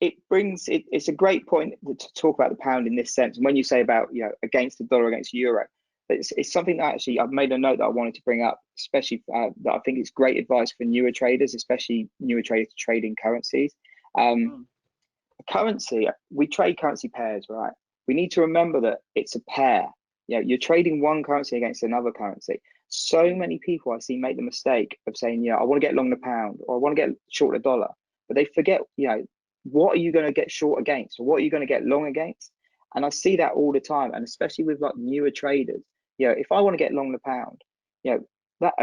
It's a great point to talk about the pound in this sense. And when you say about, against the dollar, against euro, it's something that actually I've made a note that I wanted to bring up, especially that I think it's great advice for newer traders, especially newer traders trading currencies. Currency, we trade currency pairs, right? We need to remember that it's a pair. You're trading one currency against another currency. So many people I see make the mistake of saying, I want to get long the pound, or I want to get short the dollar, but they forget, what are you going to get short against, or what are you going to get long against? And I see that all the time, and especially with like newer traders. If I want to get long the pound,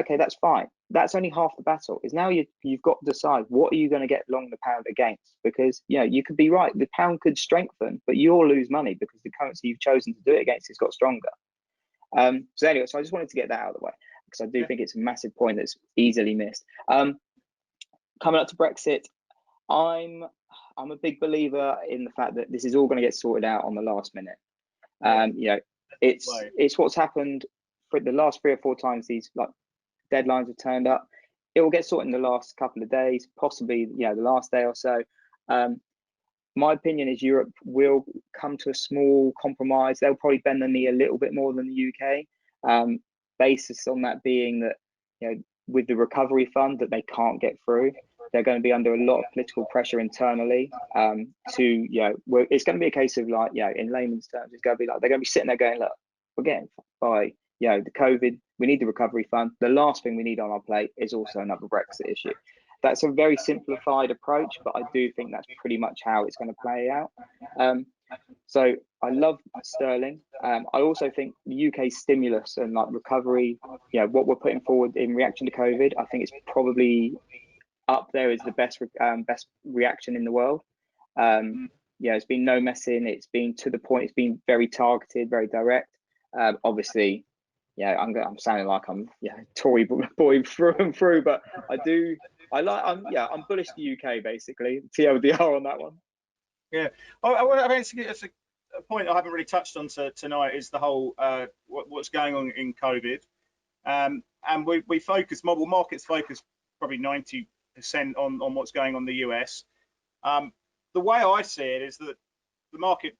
that's fine. That's only half the battle. Is now you've got to decide what are you going to get long the pound against, because you could be right, the pound could strengthen, but you'll lose money because the currency you've chosen to do it against has got stronger. So anyway, so I just wanted to get that out of the way, because I do think it's a massive point that's easily missed. Coming up to Brexit, I'm a big believer in the fact that this is all going to get sorted out on the last minute. It's what's happened for the last 3 or 4 times these deadlines have turned up. It will get sorted in the last couple of days, possibly the last day or so. My opinion is Europe will come to a small compromise. They'll probably bend the knee a little bit more than the UK. Basis on that being that with the recovery fund that they can't get through, they're going to be under a lot of political pressure internally. It's going to be a case of in layman's terms, it's going to be like they're going to be sitting there going, look, we're getting by the COVID, we need the recovery fund. The last thing we need on our plate is also another Brexit issue. That's a very simplified approach, but I do think that's pretty much how it's going to play out. So I love sterling. I also think the UK stimulus and like recovery, what we're putting forward in reaction to COVID, I think it's probably up there as the best reaction in the world. It's been no messing. It's been to the point. It's been very targeted, very direct. Obviously, I'm sounding like I'm Tory boy through and through, but I'm bullish the UK basically. TLDR on that one. Yeah, I mean, it's a point I haven't really touched on tonight is the whole what's going on in COVID, and we focus, mobile markets focus probably 90% on what's going on in the US. The way I see it is that the market,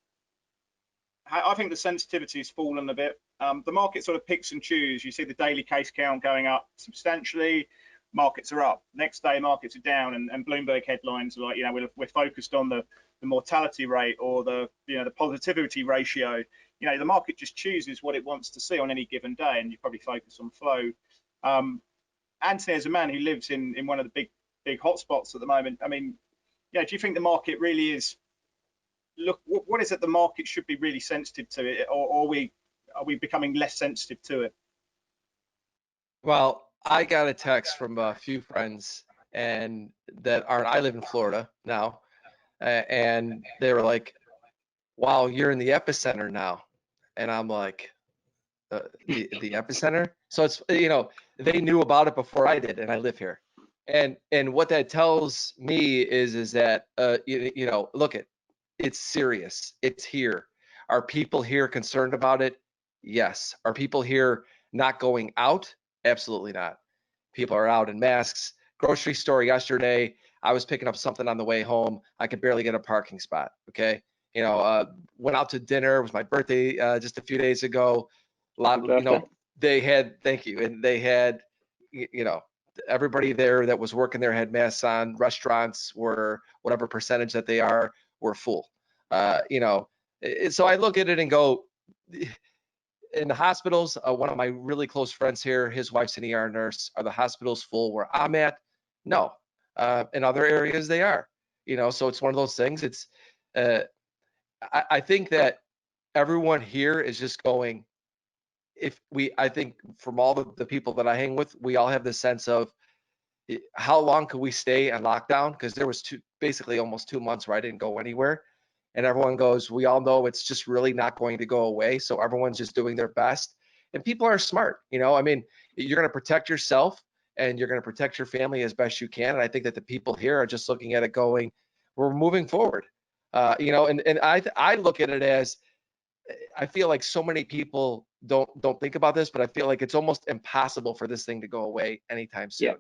I think the sensitivity has fallen a bit. The market sort of picks and chooses. You see the daily case count going up substantially. Markets are up. Next day, markets are down, and Bloomberg headlines are like, we're focused on the mortality rate or the positivity ratio. The market just chooses what it wants to see on any given day, and you probably focus on flow. Anthony, as a man who lives in one of the big hotspots at the moment, I mean, do you think the market really is? Look, what is it the market should be really sensitive to it, or are we becoming less sensitive to it? Well, I got a text from a few friends and I live in Florida now, and they were like, wow, you're in the epicenter now. And I'm like, the epicenter? So it's, they knew about it before I did, and I live here. And what that tells me is that, look, it's serious. It's here. Are people here concerned about it? Yes. Are people here not going out? Absolutely not. People are out in masks. Grocery store yesterday, I was picking up something on the way home. I could barely get a parking spot. Okay. Went out to dinner. It was my birthday just a few days ago. A lot, they had, thank you. And they had, everybody there that was working there had masks on. Restaurants were, whatever percentage that they are, were full. So I look at it and go, in the hospitals, one of my really close friends here, his wife's an ER nurse. Are the hospitals full where I'm at? No. In other areas, they are. So it's one of those things. It's, I think that everyone here is just going, I think from all the people that I hang with, we all have this sense of how long could we stay on lockdown? Because there was basically almost 2 months where I didn't go anywhere. And everyone goes, we all know it's just really not going to go away. So everyone's just doing their best. And people are smart. I mean, you're going to protect yourself and you're going to protect your family as best you can. And I think that the people here are just looking at it going, we're moving forward. And I look at it as, I feel like so many people don't think about this, but I feel like it's almost impossible for this thing to go away anytime soon. Yeah.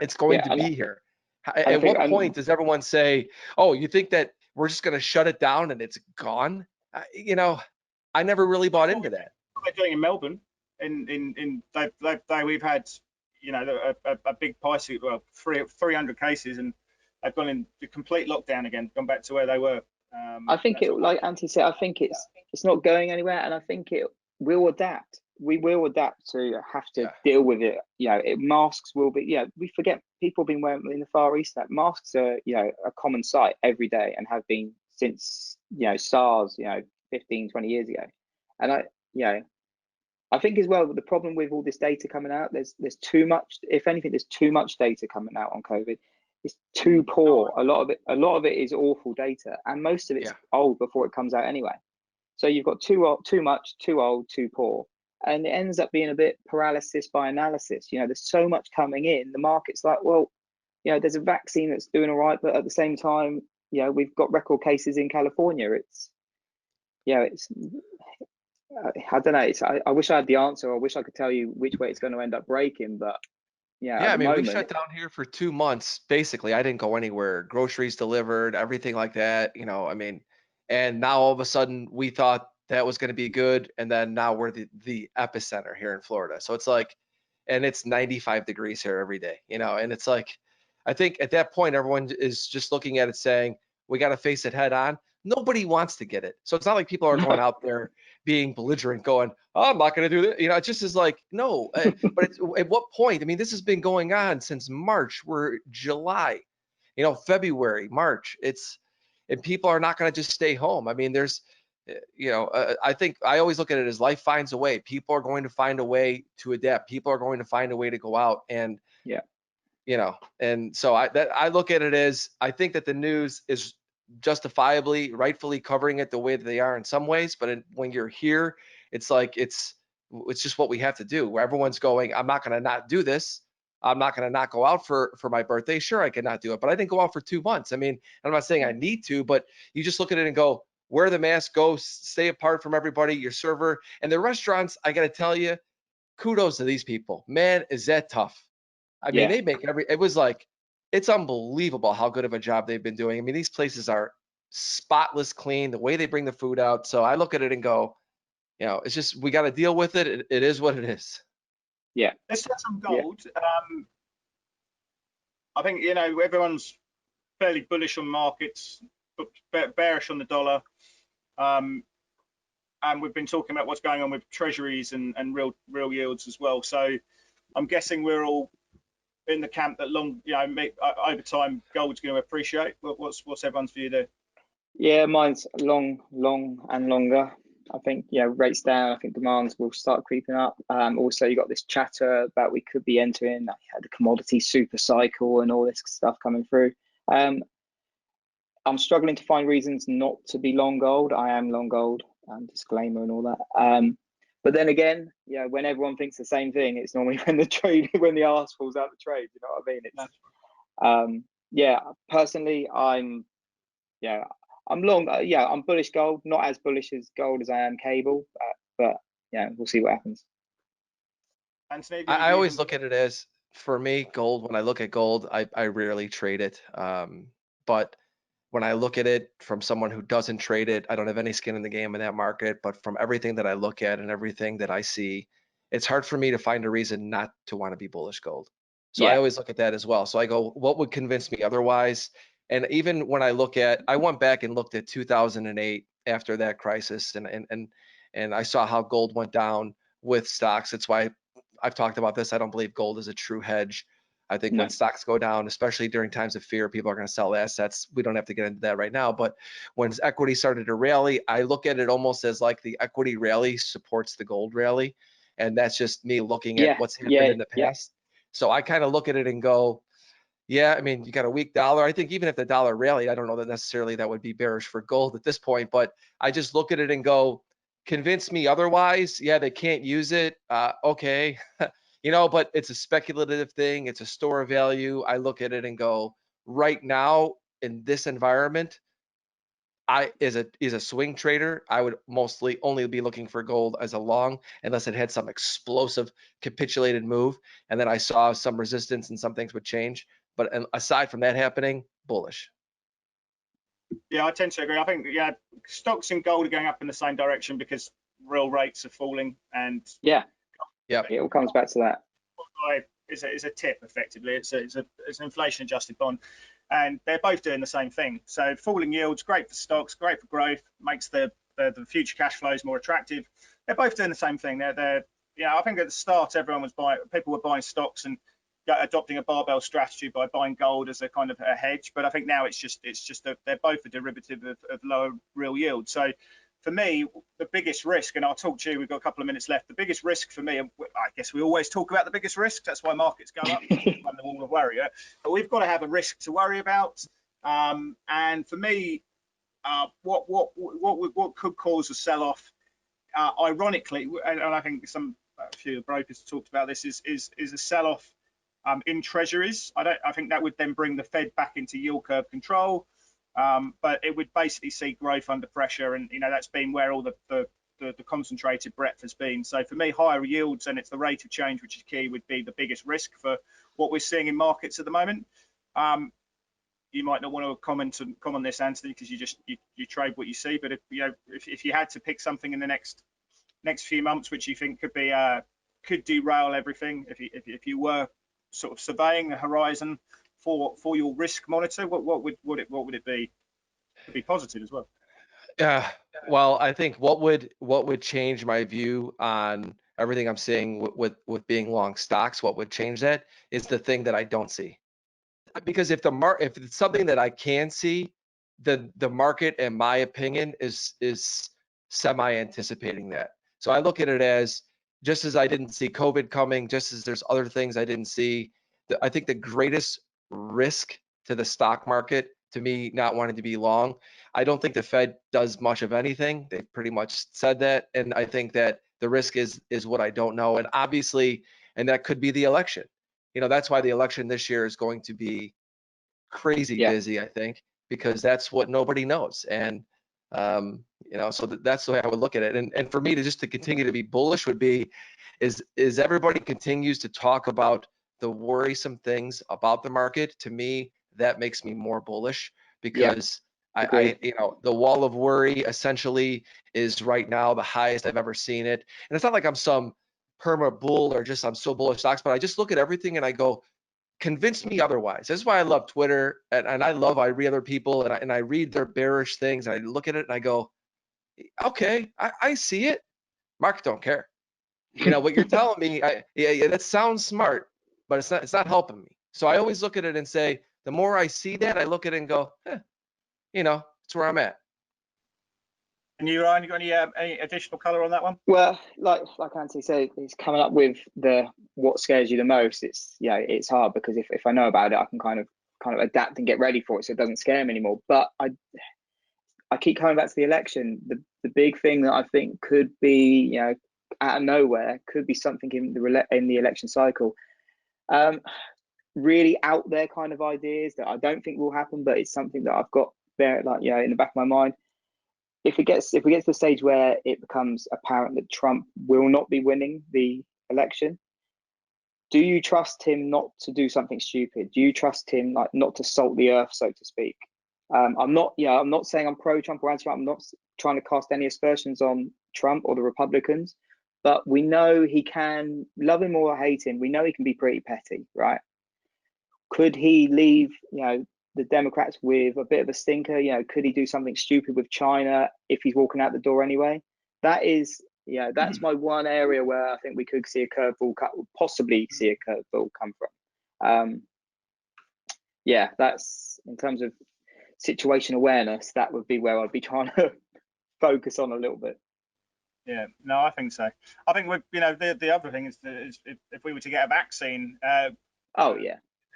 It's going to be here. At what point does everyone say, oh, you think that we're just going to shut it down and it's gone? I never really bought into that. What they're doing in Melbourne, we've had, a big Paisey, 300 cases, and they've gone into complete lockdown again, gone back to where they were. I think like Anthony said, I think it's not going anywhere, and I think it will adapt. We will adapt to have to deal with it. Masks will be, we forget people have been wearing in the Far East that masks are, a common sight every day and have been since, SARS, 15, 20 years ago. And I think as well, the problem with all this data coming out, there's too much, if anything, there's too much data coming out on COVID. It's too poor. A lot of it is awful data, and most of it's old before it comes out anyway. So you've got too much, too old, too poor. And it ends up being a bit paralysis by analysis. There's so much coming in. The market's like, well, there's a vaccine that's doing all right, but at the same time, we've got record cases in California. I don't know. I wish I had the answer. I wish I could tell you which way it's going to end up breaking, but I mean, we shut down here for 2 months. Basically, I didn't go anywhere. Groceries delivered, everything like that. I mean, and now all of a sudden we thought that was going to be good, and then now we're the epicenter here in Florida. So it's like, and it's 95 degrees here every day, and it's like, I think at that point everyone is just looking at it saying, we got to face it head on. Nobody wants to get it. So it's not like people are going out there being belligerent, going, "Oh, I'm not going to do this." You know, it just is like, no. But it's, at what point? I mean, this has been going on since March. We're July, you know, February, March. And people are not going to just stay home. I mean, there's, you know, I think I always look at it as life finds a way. People are going to find a way to adapt. People are going to find a way to go out, and Yeah. you know, and so I look at it as, I think that the news is justifiably, rightfully covering it the way that they are in some ways, but when you're here, it's like it's just what we have to do. Where everyone's going, I'm not going to not do this. I'm not going to not go out for my birthday. Sure, I cannot do it, but I didn't go out for 2 months. I mean, I'm not saying I need to, but you just look at it and go, wear the mask, go stay apart from everybody, your server. And the restaurants, I got to tell you, kudos to these people. Man, is that tough. I mean, Yeah. they make it was like, it's unbelievable how good of a job they've been doing. I mean, these places are spotless clean, the way they bring the food out. So I look at it and go, you know, it's just, we got to deal with it. It is what it is. Yeah. Let's touch on gold. I think, you know, everyone's fairly bullish on markets, but bearish on the dollar. And we've been talking about what's going on with treasuries and real yields as well. So I'm guessing we're all in the camp that long, you know, over time gold's going to appreciate. What's everyone's view there? Yeah, mine's long and longer. I think, yeah, rates down. I think demands will start creeping up. Also, you got this chatter about we could be entering the commodity super cycle and all this stuff coming through. I'm struggling to find reasons not to be long gold. I am long gold, disclaimer and all that. But then again, yeah, when everyone thinks the same thing, it's normally when the arse falls out the trade. You know what I mean? It's yeah. Personally, I'm long. I'm bullish gold, not as bullish as gold as I am cable, but yeah, we'll see what happens. Anthony, I always look at it as, for me, gold. When I look at gold, I rarely trade it. But when I look at it from someone who doesn't trade it, I don't have any skin in the game in that market. But from everything that I look at and everything that I see, it's hard for me to find a reason not to want to be bullish gold. So I always look at that as well. So I go, what would convince me otherwise? And even when I went back and looked at 2008 after that crisis, and I saw how gold went down with stocks. That's why I've talked about this. I don't believe gold is a true hedge. I think when stocks go down, especially during times of fear, people are going to sell assets. We don't have to get into that right now. But when equity started to rally, I look at it almost as like the equity rally supports the gold rally. And that's just me looking at what's happened in the past. So I kind of look at it and go, yeah, I mean, you got a weak dollar. I think even if the dollar rallied, I don't know that necessarily that would be bearish for gold at this point. But I just look at it and go, convince me otherwise. Yeah, they can't use it. Okay. You know, but it's a speculative thing. It's a store of value. I look at it and go, right now in this environment, as a swing trader, I would mostly only be looking for gold as a long, unless it had some explosive capitulated move, and then I saw some resistance and some things would change. But aside from that happening, bullish. Yeah, I tend to agree. I think stocks and gold are going up in the same direction because real rates are falling, and it all comes back to that. Is a tip effectively. It's an inflation adjusted bond, and they're both doing the same thing. So falling yields, great for stocks, great for growth, makes the future cash flows more attractive. They're both doing the same thing. They're I think at the start people were buying stocks and adopting a barbell strategy by buying gold as a kind of a hedge. But I think now it's just they're both a derivative of lower real yield. So for me, the biggest risk, and I'll talk to you, we've got a couple of minutes left. The biggest risk for me, I guess we always talk about the biggest risk. That's why markets go up, the wall of warrior. But we've got to have a risk to worry about. And for me, what could cause a sell-off? Ironically, and I think a few of the brokers talked about this, is a sell-off in treasuries. I think that would then bring the Fed back into yield curve control. But it would basically see growth under pressure, and that's been where all the concentrated breadth has been. So for me, higher yields, and it's the rate of change which is key, would be the biggest risk for what we're seeing in markets at the moment. You might not want to comment on this, Anthony, because you trade what you see. But if you had to pick something in the next few months which you think could derail everything, if you were sort of surveying the horizon for your risk monitor, what would it be? Could be positive as well. Well, I think what would change my view on everything I'm seeing with being long stocks, what would change that is the thing that I don't see. Because if it's something that I can see, the market, in my opinion, is semi-anticipating that. So I look at it as, just as I didn't see COVID coming, just as there's other things I didn't see, I think the greatest risk to the stock market, to me, not wanting to be long, I don't think the Fed does much of anything. They've pretty much said that. And I think that the risk is what I don't know. And obviously, and that could be the election. That's why the election this year is going to be crazy busy, I think, because that's what nobody knows. And, so that's the way I would look at it. And for me to continue to be bullish would be, is everybody continues to talk about the worrisome things about the market. To me, that makes me more bullish, because I the wall of worry essentially is right now the highest I've ever seen it. And it's not like I'm some perma bull or just I'm so bullish stocks, but I just look at everything and I go, convince me otherwise. That's why I love Twitter, and I read other people, and I read their bearish things, and I look at it and I go, okay, I see it. Market don't care. What you're telling me, that sounds smart, but it's not helping me. So I always look at it and say, the more I see that, I look at it and go, it's where I'm at. And you, Ryan, you got any additional color on that one? Well, like Anthony said, it's coming up with what scares you the most. It's hard, because if I know about it, I can kind of adapt and get ready for it, so it doesn't scare me anymore. But I keep coming back to the election. The big thing that I think could be, out of nowhere, could be something in the election cycle. Really out there kind of ideas that I don't think will happen, but it's something that I've got there, in the back of my mind. If we get to the stage where it becomes apparent that Trump will not be winning the election, do you trust him not to do something stupid? Do you trust him not to salt the earth, so to speak? I'm not saying I'm pro-Trump or anti-Trump. I'm not trying to cast any aspersions on Trump or the Republicans, but we know he can, love him or hate him, we know he can be pretty petty, right? Could he leave, the Democrats with a bit of a stinker? Could he do something stupid with China if he's walking out the door anyway? That's my one area where I think we could see a curveball, possibly see a curveball come from. That's, in terms of situation awareness, that would be where I'd be trying to focus on a little bit. Yeah, no, I think so. I think the other thing is if we were to get a vaccine, the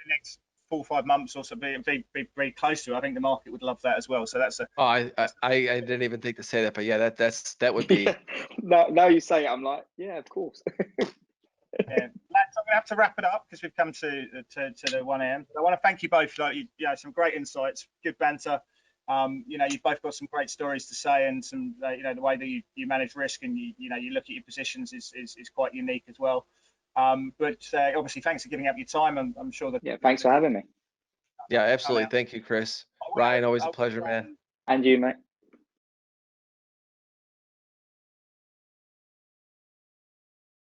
next 4 or 5 months or so, be very close to it, I think the market would love that as well. So that's I didn't even think to say that, but yeah, that would be. Now you say it, I'm like, yeah, of course. Yeah, lads, I'm gonna have to wrap it up because we've come to the 1 a.m. I want to thank you both. Some great insights, good banter. You've both got some great stories to say, and some the way that you manage risk and you look at your positions is quite unique as well. But obviously, thanks for giving up your time. I'm sure that. Yeah, thanks for having me. Yeah, absolutely. Thank you, Chris. Ryan, always a pleasure, man. And you, mate.